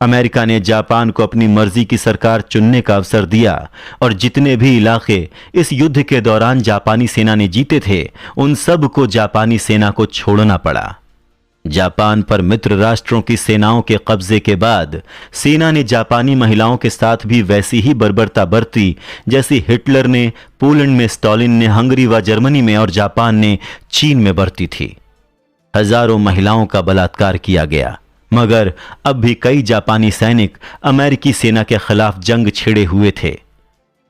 अमेरिका ने जापान को अपनी मर्जी की सरकार चुनने का अवसर दिया और जितने भी इलाके इस युद्ध के दौरान जापानी सेना ने जीते थे, उन सब को जापानी सेना को छोड़ना पड़ा। जापान पर मित्र राष्ट्रों की सेनाओं के कब्जे के बाद सेना ने जापानी महिलाओं के साथ भी वैसी ही बर्बरता बरती जैसी हिटलर ने पोलैंड में, स्टालिन ने हंगरी व जर्मनी में और जापान ने चीन में बरती थी। हजारों महिलाओं का बलात्कार किया गया, मगर अब भी कई जापानी सैनिक अमेरिकी सेना के खिलाफ जंग छेड़े हुए थे।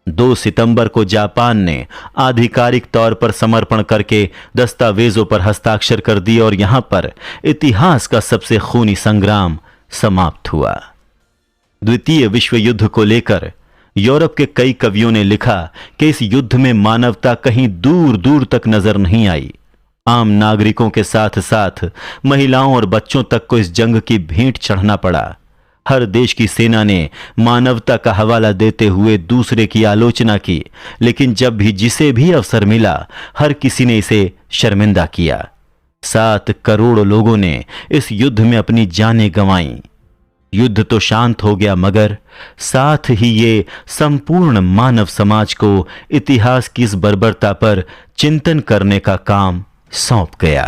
2 सितंबर को जापान ने आधिकारिक तौर पर समर्पण करके दस्तावेजों पर हस्ताक्षर कर दिए और यहां पर इतिहास का सबसे खूनी संग्राम समाप्त हुआ। द्वितीय विश्व युद्ध को लेकर यूरोप के कई कवियों ने लिखा कि इस युद्ध में मानवता कहीं दूर दूर तक नजर नहीं आई। आम नागरिकों के साथ साथ महिलाओं और बच्चों तक को इस जंग की भेंट चढ़ना पड़ा। हर देश की सेना ने मानवता का हवाला देते हुए दूसरे की आलोचना की, लेकिन जब भी जिसे भी अवसर मिला हर किसी ने इसे शर्मिंदा किया। 7 करोड़ लोगों ने इस युद्ध में अपनी जानें गंवाईं। युद्ध तो शांत हो गया, मगर साथ ही ये संपूर्ण मानव समाज को इतिहास की इस बर्बरता पर चिंतन करने का काम सौंप गया।